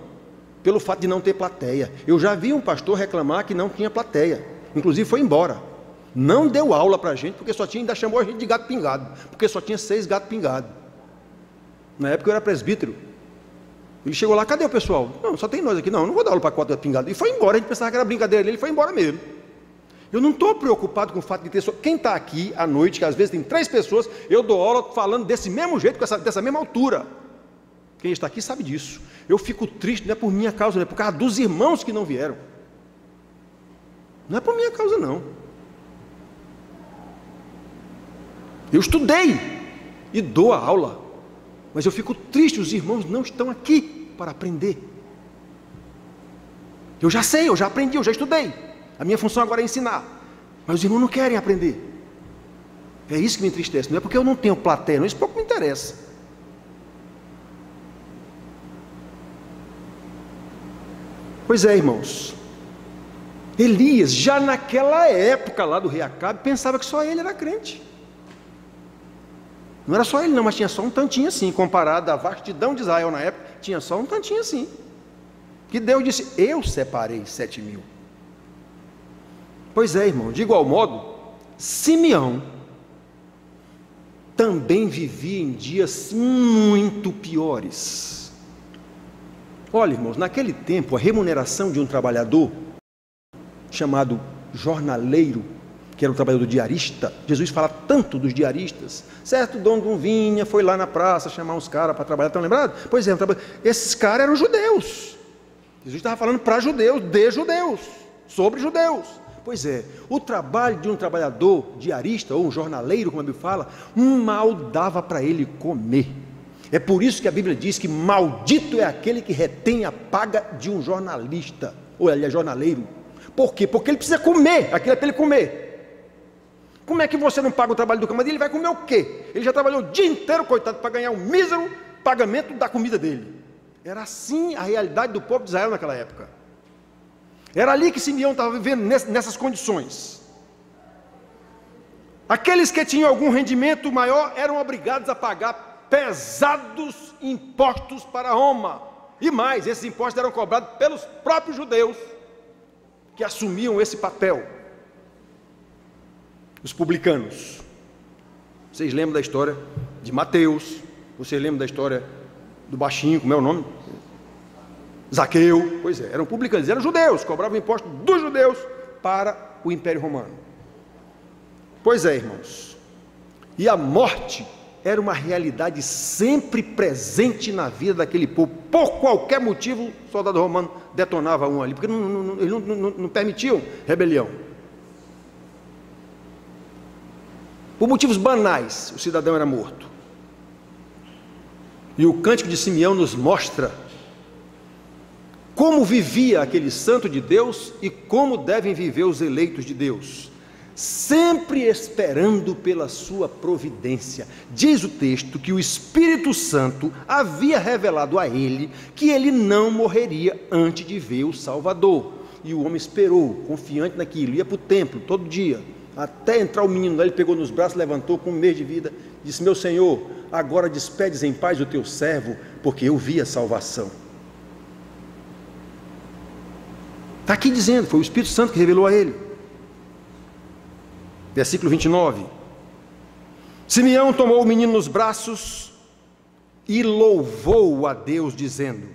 pelo fato de não ter plateia. Eu já vi um pastor reclamar que não tinha plateia, inclusive foi embora, não deu aula para a gente, porque só tinha, ainda chamou a gente de gato pingado, porque só tinha 6 gatos pingados. Na época eu era presbítero. Ele chegou lá, cadê o pessoal? Não, só tem nós aqui. Não vou dar aula para 4 gatos pingados. E foi embora, a gente pensava que era brincadeira dele, ele foi embora mesmo. Eu não estou preocupado com o fato de ter... Quem está aqui à noite, que às vezes tem 3 pessoas, eu dou aula falando desse mesmo jeito, dessa mesma altura. Quem está aqui sabe disso. Eu fico triste, não é por minha causa, não é por causa dos irmãos que não vieram. Não é por minha causa, não. Eu estudei e dou a aula, mas eu fico triste, os irmãos não estão aqui para aprender. Eu já sei, eu já aprendi, eu já estudei. A minha função agora é ensinar, mas os irmãos não querem aprender. É isso que me entristece, não é porque eu não tenho plateia, não, isso pouco me interessa. Pois é, irmãos, Elias, já naquela época lá do rei Acabe, pensava que só ele era crente. Não era só ele não, mas tinha só um tantinho assim, comparado à vastidão de Israel na época, tinha só um tantinho assim, que Deus disse, eu separei 7.000. Pois é, irmão, de igual modo, Simeão também vivia em dias muito piores. Olha, irmãos, naquele tempo, a remuneração de um trabalhador, chamado jornaleiro, que era o trabalhador diarista, Jesus fala tanto dos diaristas, certo dono de um vinha, foi lá na praça chamar uns caras para trabalhar, estão lembrados? Pois é, esses caras eram judeus, Jesus estava falando para judeus, de judeus, sobre judeus. Pois é, o trabalho de um trabalhador diarista, ou um jornaleiro, como a Bíblia fala, mal dava para ele comer. É por isso que a Bíblia diz que maldito é aquele que retém a paga de um jornalista, ou ele é jornaleiro. Por quê? Porque ele precisa comer, aquilo é para ele comer. Como é que você não paga o trabalho do camarada? Ele vai comer o quê? Ele já trabalhou o dia inteiro, coitado, para ganhar um mísero pagamento da comida dele. Era assim a realidade do povo de Israel naquela época. Era ali que Simeão estava vivendo, nessas condições. Aqueles que tinham algum rendimento maior eram obrigados a pagar pesados impostos para Roma. E mais, esses impostos eram cobrados pelos próprios judeus que assumiam esse papel. Os publicanos. Vocês lembram da história de Mateus? Vocês lembram da história do baixinho, como é o nome? Zaqueu. Pois é, eram publicanos, eram judeus, cobravam imposto dos judeus para o Império Romano. Pois é, irmãos, e a morte era uma realidade sempre presente na vida daquele povo. Por qualquer motivo, o soldado romano detonava um ali, porque eles não permitiam rebelião. Por motivos banais, o cidadão era morto. E o cântico de Simeão nos mostra como vivia aquele santo de Deus e como devem viver os eleitos de Deus, sempre esperando pela sua providência. Diz o texto que o Espírito Santo havia revelado a ele que ele não morreria antes de ver o Salvador. E o homem esperou, confiante naquilo, ia para o templo todo dia, até entrar o menino lá, ele pegou nos braços, levantou com 1 mês de vida, disse, meu Senhor, agora despedes em paz o teu servo, porque eu vi a salvação. Está aqui dizendo, foi o Espírito Santo que revelou a ele. Versículo 29. Simeão tomou o menino nos braços e louvou a Deus, dizendo,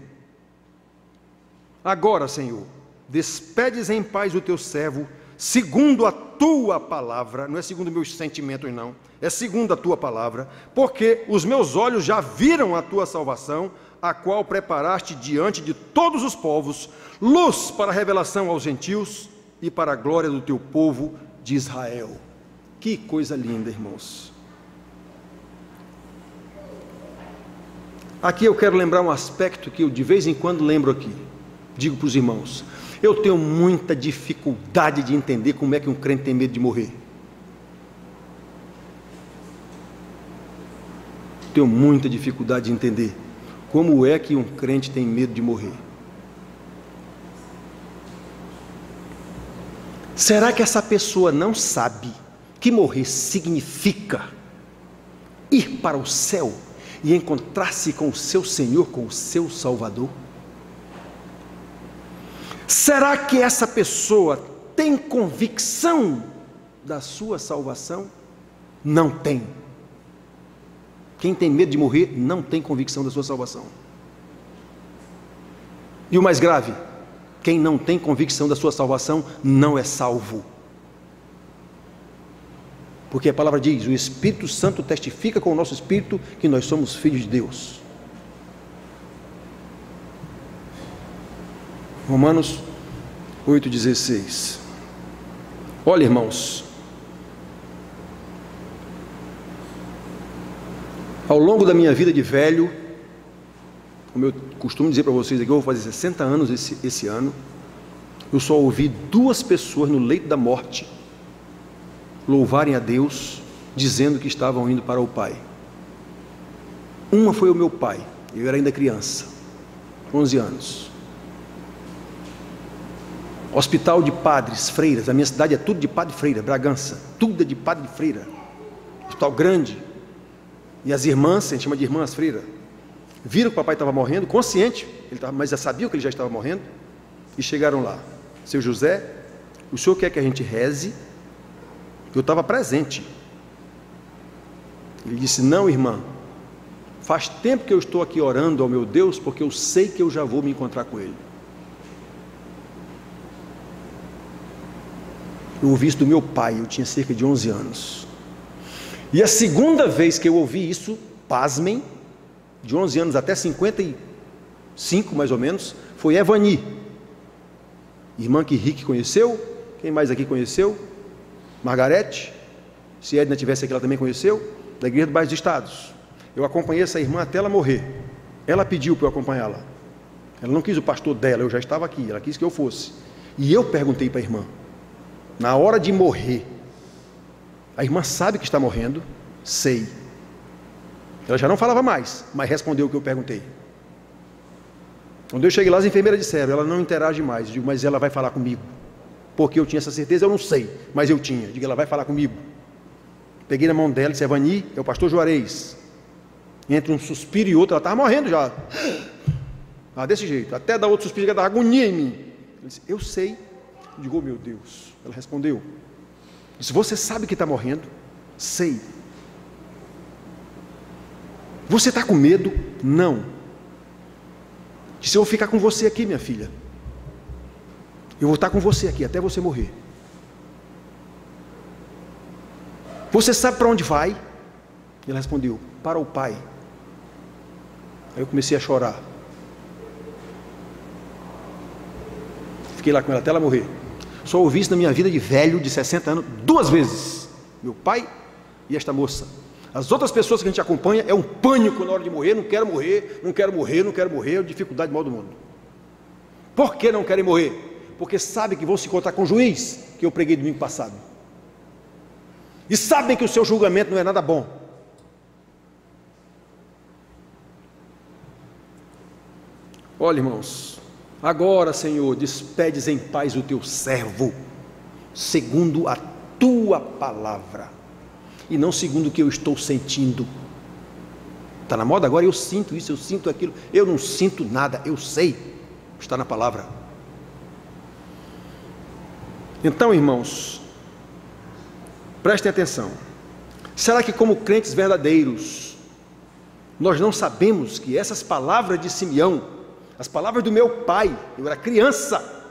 agora, Senhor, despedes em paz o teu servo, segundo a tua palavra, não é segundo meus sentimentos não, é segundo a tua palavra, porque os meus olhos já viram a tua salvação, a qual preparaste diante de todos os povos, luz para a revelação aos gentios e para a glória do teu povo de Israel. Que coisa linda, irmãos. Aqui eu quero lembrar um aspecto que eu de vez em quando lembro aqui, digo para os irmãos, eu tenho muita dificuldade de entender como é que um crente tem medo de morrer. Tenho muita dificuldade de entender como é que um crente tem medo de morrer. Será que essa pessoa não sabe que morrer significa ir para o céu e encontrar-se com o seu Senhor, com o seu Salvador? Será que essa pessoa tem convicção da sua salvação? Não tem. Quem tem medo de morrer não tem convicção da sua salvação. E o mais grave, quem não tem convicção da sua salvação não é salvo. Porque a palavra diz, o Espírito Santo testifica com o nosso espírito que nós somos filhos de Deus. Romanos 8,16. Olha, irmãos, ao longo da minha vida de velho, como eu costumo dizer para vocês aqui, eu vou fazer 60 anos esse ano, eu só ouvi 2 pessoas no leito da morte louvarem a Deus, dizendo que estavam indo para o Pai. Uma foi o meu pai, eu era ainda criança, 11 anos. Hospital de padres, freiras, a minha cidade é tudo de padre e freira, Bragança, tudo é de padre e freira, hospital grande, e as irmãs, a gente chama de irmãs freiras, viram que o papai estava morrendo, consciente, mas já sabiam que ele já estava morrendo, e chegaram lá, seu José, o senhor quer que a gente reze? Eu estava presente. Ele disse, não, irmã, faz tempo que eu estou aqui orando ao meu Deus, porque eu sei que eu já vou me encontrar com Ele. Eu ouvi isso do meu pai, eu tinha cerca de 11 anos. E a segunda vez que eu ouvi isso, pasmem, de 11 anos até 55 mais ou menos, foi Evani, irmã que Rick conheceu. Quem mais aqui conheceu? Margarete, se Edna tivesse aqui, ela também conheceu, da Igreja do Bairro dos Estados. Eu acompanhei essa irmã até ela morrer. Ela pediu para eu acompanhá-la. Ela não quis o pastor dela, eu já estava aqui, ela quis que eu fosse. E eu perguntei para a irmã, na hora de morrer, a irmã sabe que está morrendo? Sei. Ela já não falava mais, mas respondeu o que eu perguntei. Quando eu cheguei lá, as enfermeiras disseram, ela não interage mais. Eu digo, mas ela vai falar comigo. Porque eu tinha essa certeza, eu não sei, mas eu tinha. Digo, ela vai falar comigo. Peguei na mão dela e disse, Evani, é o pastor Juarez. Entre um suspiro e outro, ela estava morrendo já. Desse jeito, até dar outro suspiro, ela dava agonia em mim. Ele disse, eu sei. Eu digo, oh, meu Deus. Ela respondeu, disse, você sabe que está morrendo? Sei. Você está com medo? Não. Disse, eu vou ficar com você aqui, minha filha. Eu vou estar com você aqui até você morrer. Você sabe para onde vai? Ele respondeu, para o Pai. Aí eu comecei a chorar. Fiquei lá com ela até ela morrer. Só ouvi isso na minha vida de velho, de 60 anos, 2 vezes. Meu pai e esta moça. As outras pessoas que a gente acompanha, é um pânico na hora de morrer, não quero morrer, não quero morrer, não quero morrer, é a dificuldade maior do mundo. Por que não querem morrer? Porque sabem que vão se encontrar com o juiz, que eu preguei domingo passado. E sabem que o seu julgamento não é nada bom. Olha, irmãos, agora, Senhor, despedes em paz o teu servo, segundo a tua palavra, e não segundo o que eu estou sentindo. Está na moda agora, eu sinto isso, eu sinto aquilo. Eu não sinto nada, eu sei, está na palavra. Então, irmãos, prestem atenção. Será que como crentes verdadeiros, nós não sabemos que essas palavras de Simeão, as palavras do meu pai, eu era criança,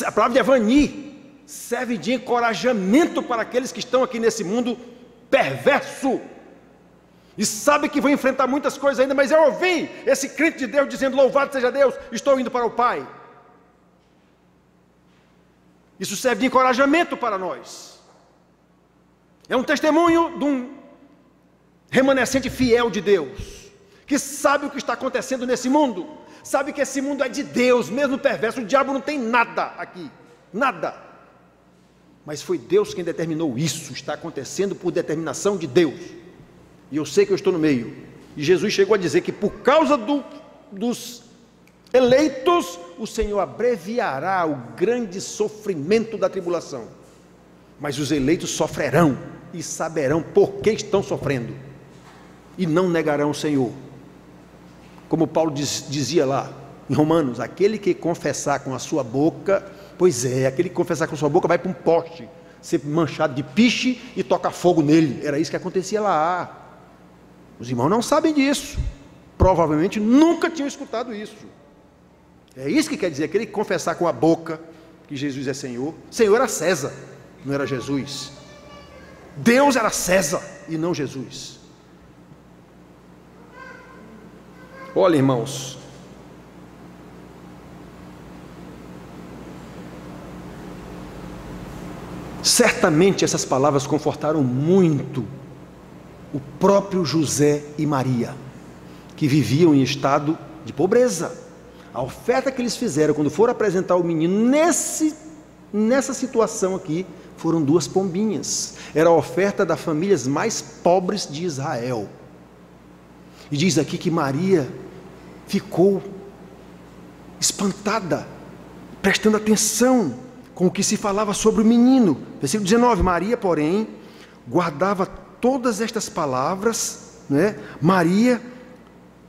a palavra de Evani, serve de encorajamento para aqueles que estão aqui nesse mundo perverso, e sabe que vão enfrentar muitas coisas ainda, mas eu ouvi esse crente de Deus dizendo, louvado seja Deus, estou indo para o Pai. Isso serve de encorajamento para nós. É um testemunho de um remanescente fiel de Deus, que sabe o que está acontecendo nesse mundo, sabe que esse mundo é de Deus, mesmo perverso, o diabo não tem nada aqui, nada, mas foi Deus quem determinou isso, está acontecendo por determinação de Deus, e eu sei que eu estou no meio, e Jesus chegou a dizer que por causa dos Eleitos, o Senhor abreviará o grande sofrimento da tribulação, mas os eleitos sofrerão e saberão por que estão sofrendo, e não negarão o Senhor. Como Paulo dizia lá em Romanos: aquele que confessar com a sua boca, pois é, aquele que confessar com a sua boca vai para um poste, ser manchado de piche e tocar fogo nele. Era isso que acontecia lá. Os irmãos não sabem disso, provavelmente nunca tinham escutado isso. É isso que quer dizer, aquele que confessar com a boca que Jesus é Senhor. Senhor era César, não era Jesus. Deus era César e não Jesus. Olha, irmãos, certamente essas palavras confortaram muito o próprio José e Maria, que viviam em estado de pobreza. A oferta que eles fizeram quando foram apresentar o menino nessa situação aqui, foram 2 pombinhas. Era a oferta das famílias mais pobres de Israel. E diz aqui que Maria ficou espantada, prestando atenção com o que se falava sobre o menino. Versículo 19: Maria, porém, guardava todas estas palavras, né? Maria,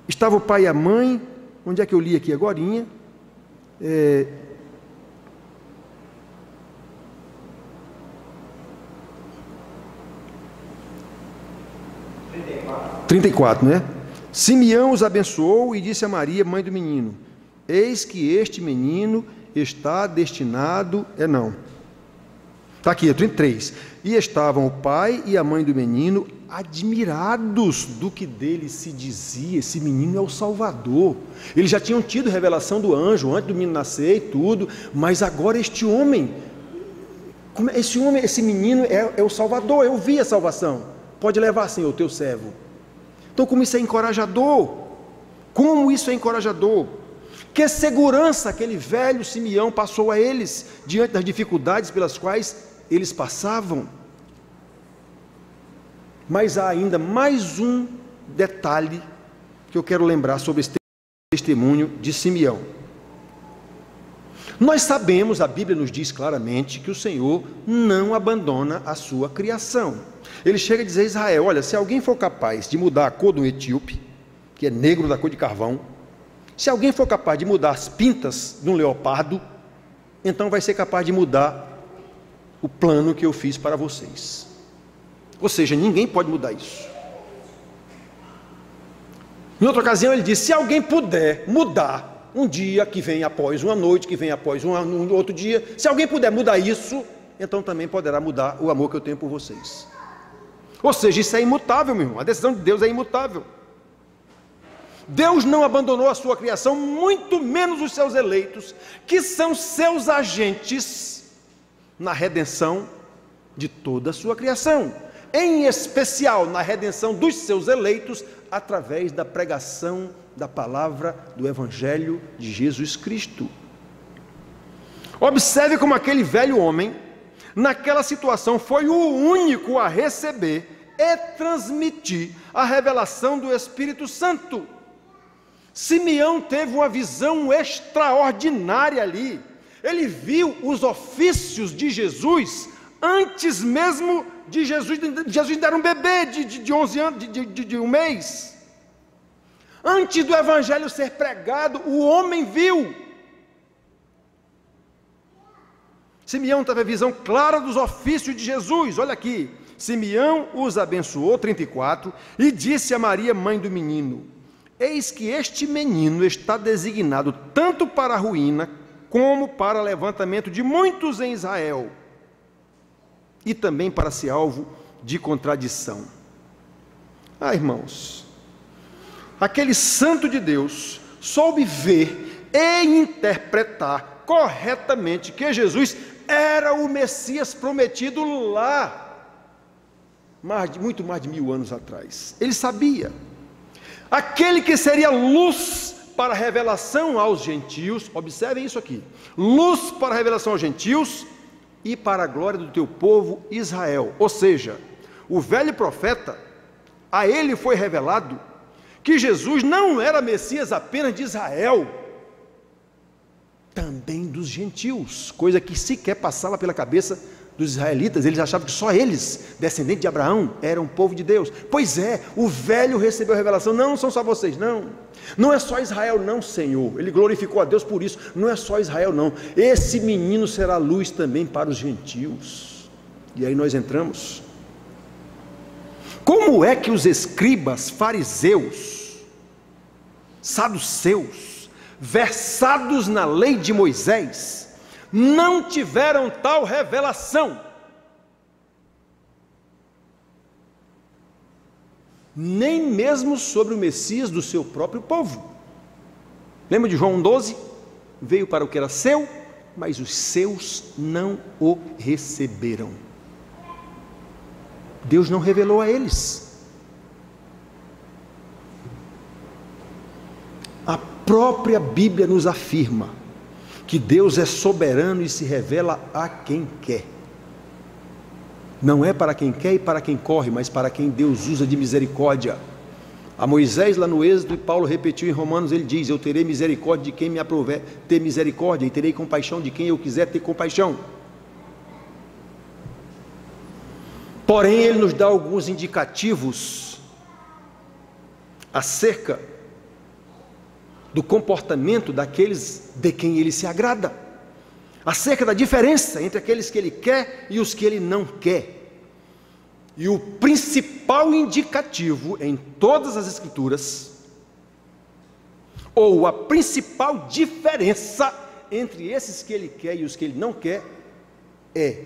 estava o pai e a mãe. Onde é que eu li aqui agorinha? 34, né? Simeão os abençoou e disse a Maria, mãe do menino: eis que este menino está destinado... Está aqui, 33. E estavam o pai e a mãe do menino admirados do que dele se dizia: esse menino é o Salvador. Eles já tinham tido revelação do anjo antes do menino nascer e tudo, mas agora esse menino é o Salvador. Eu vi a salvação. Pode levar, Senhor, o teu servo. Então, como isso é encorajador, que segurança aquele velho Simeão passou a eles, diante das dificuldades pelas quais eles passavam. Mas há ainda mais um detalhe que eu quero lembrar sobre esse testemunho de Simeão. Nós sabemos, a Bíblia nos diz claramente, que o Senhor não abandona a sua criação. Ele chega a dizer a Israel: olha, se alguém for capaz de mudar a cor do etíope, que é negro da cor de carvão, se alguém for capaz de mudar as pintas de um leopardo, então vai ser capaz de mudar o plano que eu fiz para vocês. Ou seja, ninguém pode mudar isso. Em outra ocasião ele disse: se alguém puder mudar um dia que vem após uma noite, que vem após um outro dia, se alguém puder mudar isso, então também poderá mudar o amor que eu tenho por vocês. Ou seja, isso é imutável, meu irmão. A decisão de Deus é imutável. Deus não abandonou a sua criação, muito menos os seus eleitos, que são seus agentes na redenção de toda a sua criação, em especial na redenção dos seus eleitos, através da pregação da palavra do Evangelho de Jesus Cristo. Observe como aquele velho homem, naquela situação, foi o único a receber e transmitir a revelação do Espírito Santo. Simeão teve uma visão extraordinária ali. Ele viu os ofícios de Jesus antes mesmo de Jesus ainda era um bebê de 11 anos, de um mês. Antes do Evangelho ser pregado, o homem viu. Simeão teve a visão clara dos ofícios de Jesus. Olha aqui: Simeão os abençoou, 34, e disse a Maria, mãe do menino: eis que este menino está designado tanto para a ruína, como para levantamento de muitos em Israel, e também para ser alvo de contradição. Irmãos, aquele santo de Deus soube ver e interpretar corretamente que Jesus era o Messias prometido lá, muito mais de 1000 anos atrás. Ele sabia. Aquele que seria luz para a revelação aos gentios, observem isso aqui: luz para a revelação aos gentios e para a glória do teu povo Israel. Ou seja, o velho profeta, a ele foi revelado que Jesus não era Messias apenas de Israel, também dos gentios, coisa que sequer passava pela cabeça dos israelitas. Eles achavam que só eles, descendentes de Abraão, eram povo de Deus. Pois é, o velho recebeu a revelação. Não são só vocês, não é só Israel não, Senhor. Ele glorificou a Deus por isso. Não é só Israel não, esse menino será luz também para os gentios. E aí nós entramos. Como é que os escribas, fariseus, saduceus, versados na lei de Moisés, não tiveram tal revelação? Nem mesmo sobre o Messias do seu próprio povo. Lembra de João 12? Veio para o que era seu, mas os seus não o receberam. Deus não revelou a eles. A própria Bíblia nos afirma que Deus é soberano e se revela a quem quer. Não é para quem quer e para quem corre, mas para quem Deus usa de misericórdia. A Moisés lá no Êxodo, e Paulo repetiu em Romanos, ele diz: eu terei misericórdia de quem me aprover ter misericórdia, e terei compaixão de quem eu quiser ter compaixão. Porém, ele nos dá alguns indicativos acerca do comportamento daqueles de quem ele se agrada, acerca da diferença entre aqueles que ele quer e os que ele não quer. E o principal indicativo em todas as Escrituras, ou a principal diferença entre esses que ele quer e os que ele não quer, é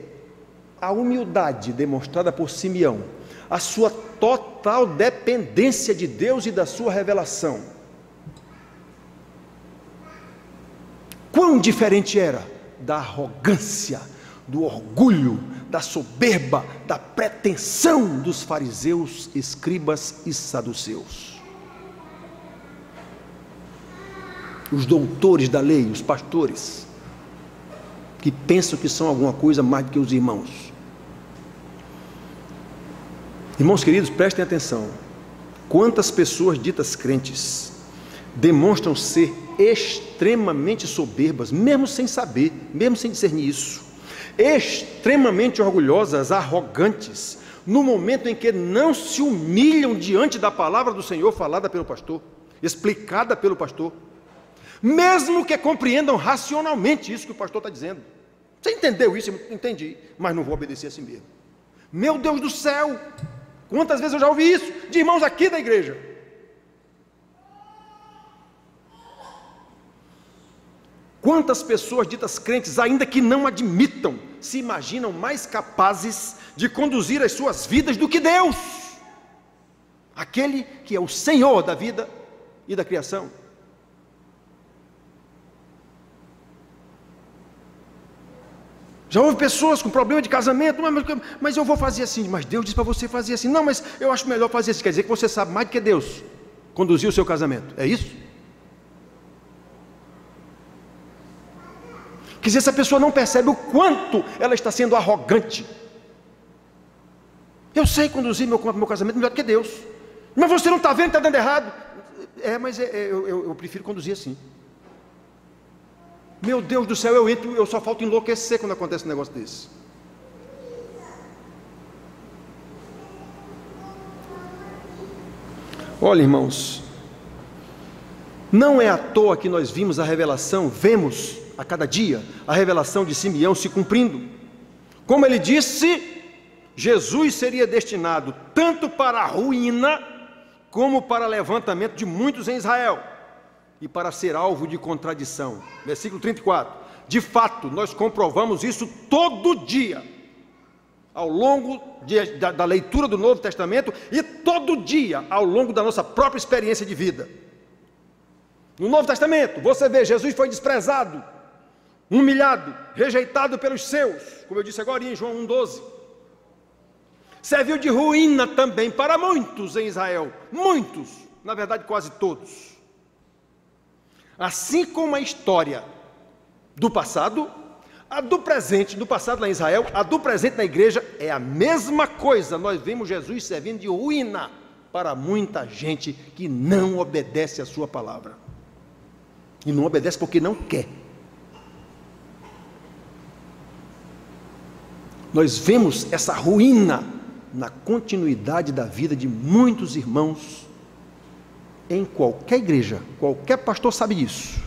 a humildade demonstrada por Simeão, a sua total dependência de Deus e da sua revelação. Quão diferente era da arrogância, do orgulho, da soberba, da pretensão dos fariseus, escribas e saduceus. Os doutores da lei, os pastores, que pensam que são alguma coisa mais do que os irmãos. Irmãos queridos, prestem atenção. Quantas pessoas ditas crentes demonstram ser extremamente soberbas, mesmo sem saber, mesmo sem discernir isso, extremamente orgulhosas, arrogantes, no momento em que não se humilham diante da palavra do Senhor falada pelo pastor, explicada pelo pastor, mesmo que compreendam racionalmente isso que o pastor está dizendo. Você entendeu isso? Entendi, mas não vou obedecer a si mesmo. Meu Deus do céu, quantas vezes eu já ouvi isso de irmãos aqui da igreja. Quantas pessoas ditas crentes, ainda que não admitam, se imaginam mais capazes de conduzir as suas vidas do que Deus, aquele que é o Senhor da vida e da criação. Já houve pessoas com problema de casamento, mas eu vou fazer assim, mas Deus disse para você fazer assim. Não, mas eu acho melhor fazer assim. Quer dizer que você sabe mais do que Deus conduzir o seu casamento, é isso? Quer dizer, essa pessoa não percebe o quanto ela está sendo arrogante. Eu sei conduzir meu casamento melhor do que Deus, mas você não está vendo que está dando errado. Mas eu prefiro conduzir assim. Meu Deus do céu, eu só falto enlouquecer quando acontece um negócio desse. Olha, irmãos, não é à toa que nós vemos a cada dia, a revelação de Simeão se cumprindo. Como ele disse, Jesus seria destinado tanto para a ruína, como para levantamento de muitos em Israel, e para ser alvo de contradição. Versículo 34. De fato, nós comprovamos isso todo dia, ao longo da leitura do Novo Testamento, e todo dia, ao longo da nossa própria experiência de vida. No Novo Testamento, você vê, Jesus foi desprezado, humilhado, rejeitado pelos seus, como eu disse agora em João 1,12. Serviu de ruína também para muitos em Israel, muitos, na verdade quase todos. Assim como a história do passado, a do presente, do passado lá em Israel, a do presente na igreja é a mesma coisa. Nós vemos Jesus servindo de ruína para muita gente que não obedece a sua palavra. E não obedece porque não quer. nós vemos essa ruína na continuidade da vida de muitos irmãos em qualquer igreja. Qualquer pastor sabe disso.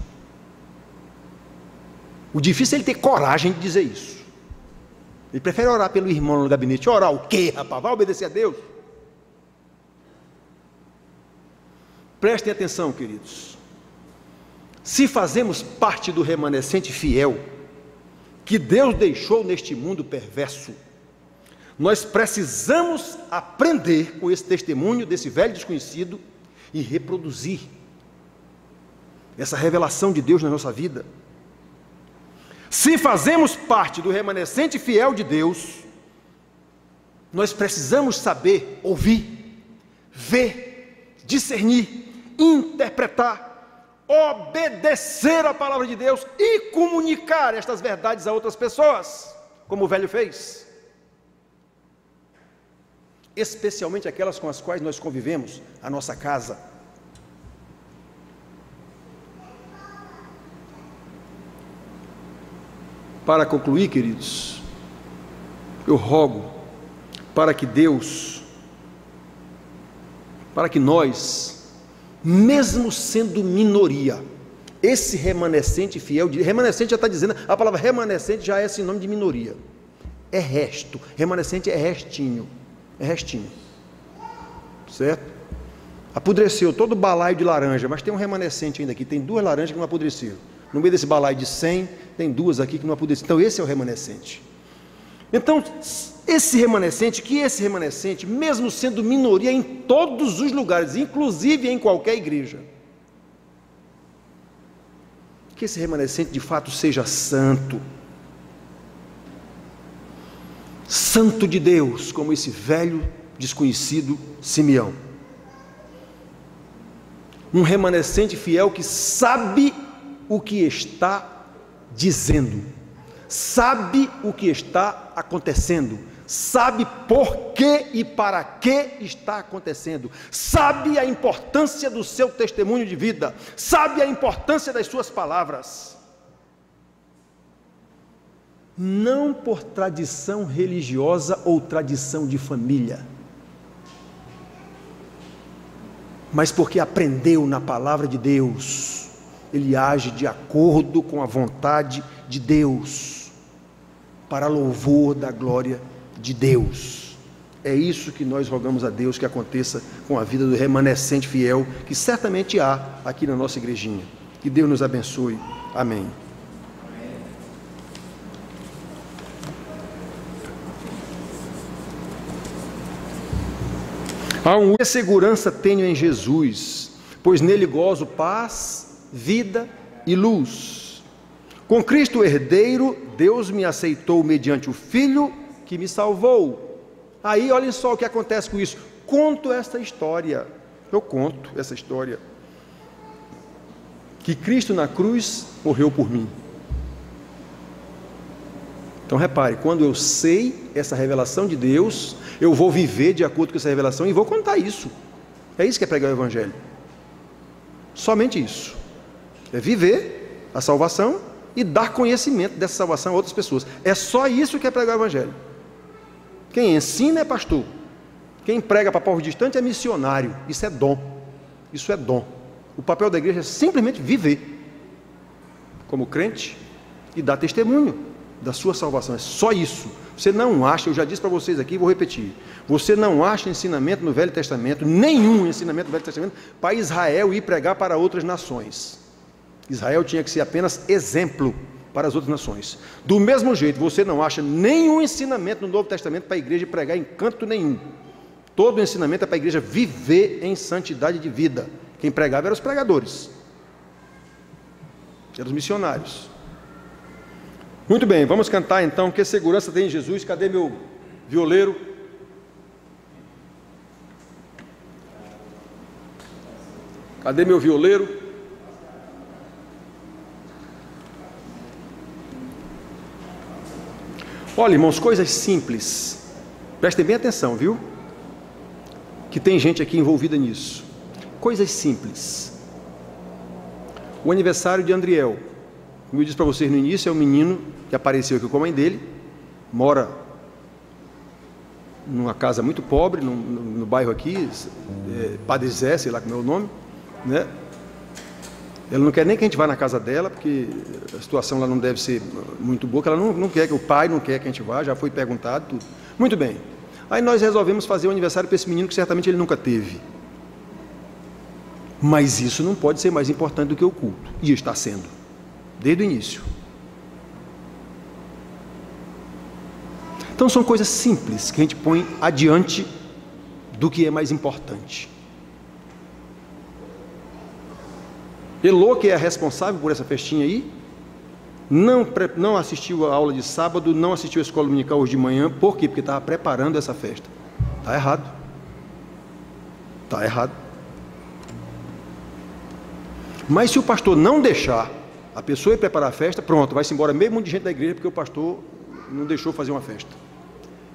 O difícil é ele ter coragem de dizer isso. Ele prefere orar pelo irmão no gabinete. Orar o quê, rapaz? Vai obedecer a Deus? Prestem atenção, queridos. Se fazemos parte do remanescente fiel que Deus deixou neste mundo perverso, nós precisamos aprender com esse testemunho desse velho desconhecido e reproduzir essa revelação de Deus na nossa vida. Se fazemos parte do remanescente fiel de Deus, nós precisamos saber ouvir, ver, discernir, interpretar, obedecer a palavra de Deus e comunicar estas verdades a outras pessoas, como o velho fez, especialmente aquelas com as quais nós convivemos, a nossa casa. Para concluir, queridos, eu rogo para que Deus, para que nós, mesmo sendo minoria, esse remanescente fiel, remanescente já está dizendo, a palavra remanescente já é sinônimo de minoria, é resto, remanescente é restinho, certo? Apodreceu todo o balaio de laranja, mas tem um remanescente ainda aqui, tem 2 laranjas que não apodreceram. No meio desse balaio de 100, tem 2 aqui que não apodreceram. Então esse é o remanescente. Então, esse remanescente, mesmo sendo minoria em todos os lugares, inclusive em qualquer igreja, que esse remanescente de fato seja santo, santo de Deus, como esse velho desconhecido Simeão. Um remanescente fiel que sabe o que está dizendo, sabe o que está acontecendo, sabe por que e para que está acontecendo, sabe a importância do seu testemunho de vida, sabe a importância das suas palavras, não por tradição religiosa ou tradição de família, mas porque aprendeu na palavra de Deus. Ele age de acordo com a vontade de Deus, para louvor da glória de Deus. É isso que nós rogamos a Deus que aconteça com a vida do remanescente fiel, que certamente há aqui na nossa igrejinha. Que Deus nos abençoe. Amém. Há uma segurança tenho em Jesus, pois nele gozo paz, vida e luz. Com Cristo herdeiro, Deus me aceitou mediante o Filho que me salvou. Aí olhem só o que acontece com isso. Conto essa história, que Cristo na cruz morreu por mim. Então repare, quando eu sei essa revelação de Deus, eu vou viver de acordo com essa revelação e vou contar isso. É isso que é pregar o Evangelho. Somente isso. É viver a salvação e dar conhecimento dessa salvação a outras pessoas. É só isso que é pregar o Evangelho. Quem ensina é pastor. Quem prega para povos distantes é missionário. Isso é dom. Isso é dom. O papel da igreja é simplesmente viver como crente e dar testemunho da sua salvação. É só isso. Você não acha, eu já disse para vocês aqui, vou repetir, você não acha ensinamento no Velho Testamento, nenhum ensinamento no Velho Testamento, para Israel ir pregar para outras nações. Israel tinha que ser apenas exemplo para as outras nações. Do mesmo jeito, você não acha nenhum ensinamento no Novo Testamento para a igreja pregar em canto nenhum. Todo o ensinamento é para a igreja viver em santidade de vida. Quem pregava eram os pregadores, eram os missionários. Muito bem, vamos cantar então, que segurança tem em Jesus. Cadê meu violeiro? Cadê meu violeiro? Olha, irmãos, coisas simples. Prestem bem atenção, viu? Que tem gente aqui envolvida nisso. Coisas simples. O aniversário de Andriel, como eu disse para vocês no início, é um menino que apareceu aqui com a mãe dele, mora numa casa muito pobre, no bairro aqui, Padre Zé, sei lá como é o nome, né? Ela não quer nem que a gente vá na casa dela, porque a situação lá não deve ser muito boa, que ela não quer, que o pai não quer que a gente vá, já foi perguntado, tudo. Muito bem. Aí nós resolvemos fazer um aniversário para esse menino que certamente ele nunca teve. Mas isso não pode ser mais importante do que o culto. E está sendo, desde o início. Então são coisas simples que a gente põe adiante do que é mais importante. Elô, que é a responsável por essa festinha aí, não assistiu a aula de sábado, não assistiu a escola dominical hoje de manhã. Por quê? Porque estava preparando essa festa. Está errado. Está errado. Mas se o pastor não deixar a pessoa ir preparar a festa, pronto, vai-se embora meio mundo de gente da igreja porque o pastor não deixou fazer uma festa.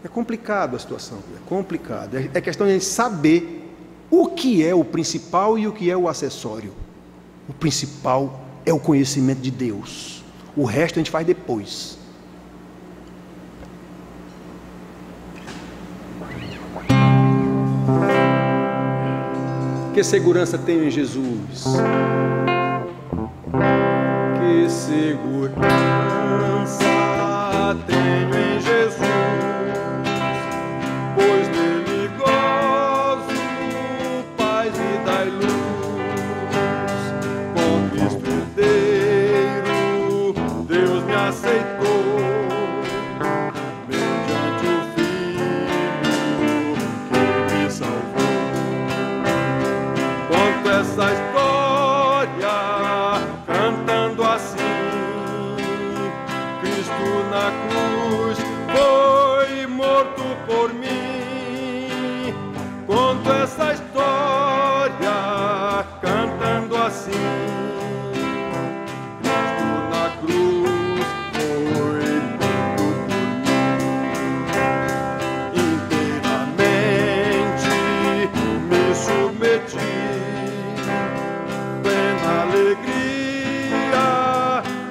É complicado a situação, é complicado. É questão de a gente saber o que é o principal e o que é o acessório. O principal é o conhecimento de Deus. O resto a gente faz depois. Que segurança tenho em Jesus? Que segurança tenho em Jesus, pois nele gozo paz e dai luz. Com Cristo herdeiro, Deus me aceitou, mediante o Filho que me salvou. Conto essa história cantando assim: Cristo na cruz foi morto por mim. Conto essa história cantando assim: Cristo na cruz foi morto por mim. Inteiramente me submeti, plena alegria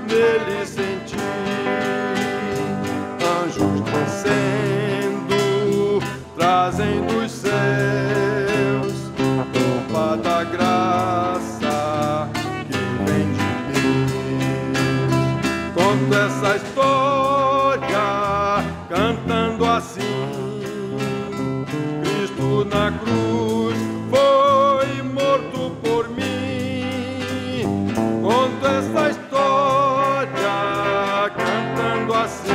nele senti. Anjos descendo, trazem dos céus roupa da graça que vem de Deus. Conto essa história cantando assim: Cristo na cruz foi morto por mim. Conto essa história cantando assim: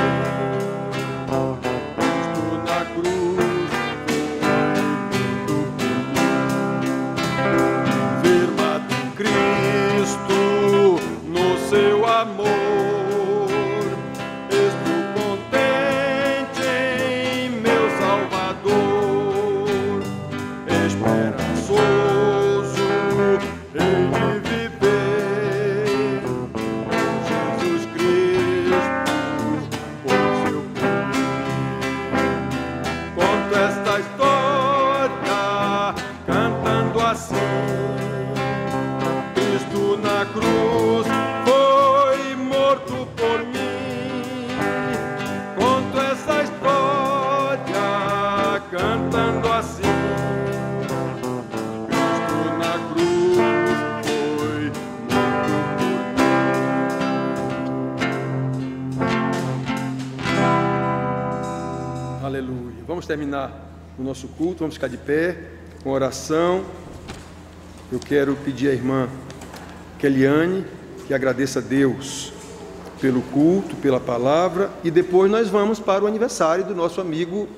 Cristo na cruz foi morto por mim. Firmado em Cristo, no seu amor, estou contente em meu Salvador, esperançoso em viver Jesus Cristo por seu poder. Conto esta história cantando assim: Cristo na cruz foi morto por mim. Conto essa história cantando assim: Cristo na cruz foi morto por mim. Aleluia. Vamos terminar o nosso culto, vamos ficar de pé com oração. Eu quero pedir à irmã Keliane que agradeça a Deus pelo culto, pela palavra, e depois nós vamos para o aniversário do nosso amigo,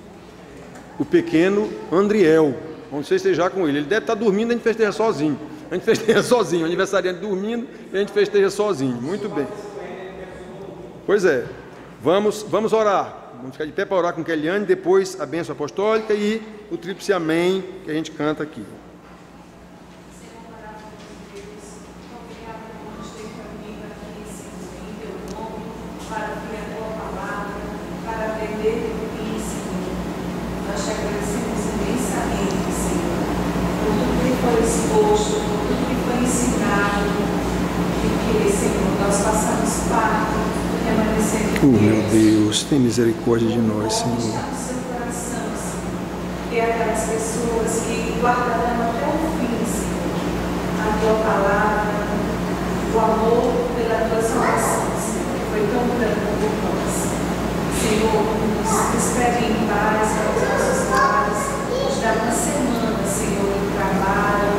o pequeno Andriel. Vamos festejar com ele. Ele deve estar dormindo, a gente festeja sozinho. A gente festeja sozinho, o aniversariante dormindo e a gente festeja sozinho. Muito bem. Pois é. Vamos orar. Vamos ficar de pé para orar com Keliane, depois a bênção apostólica e o tríplice amém que a gente canta aqui. Para ouvir a tua palavra, para aprender de ti, Senhor. Nós te agradecemos imensamente, Senhor, por tudo que foi exposto, por tudo que foi ensinado, e que, Senhor, nós passamos parte do remanescente de Deus. Meu Deus, tem misericórdia de nós, Senhor. Está no seu coração, Senhor. e aquelas pessoas que guardarão até o fim, Senhor, a tua palavra, o amor pela tua salvação, Senhor, que foi tão grande por nós. Senhor, nos despede em paz para os nossos lares, nos dá uma semana, Senhor, de trabalho,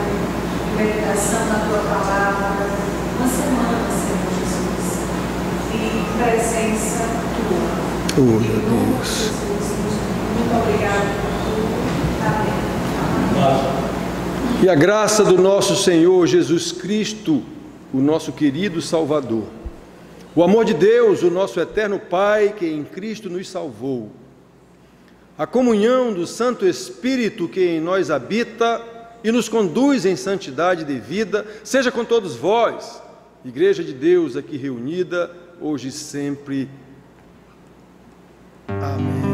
de meditação na tua palavra, uma semana, Senhor Jesus, e presença tua. Oh, meu Deus. Jesus, muito obrigado por tudo. Amém. E a graça do nosso Senhor Jesus Cristo, o nosso querido Salvador, o amor de Deus, o nosso eterno Pai, que em Cristo nos salvou, a comunhão do Santo Espírito que em nós habita e nos conduz em santidade de vida, seja com todos vós, Igreja de Deus aqui reunida, hoje e sempre. Amém.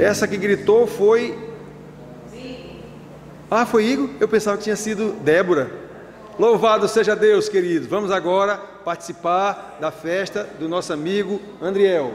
Essa que gritou foi... Ah, foi Igor? Eu pensava que tinha sido Débora. Louvado seja Deus, queridos. Vamos agora participar da festa do nosso amigo Andriel.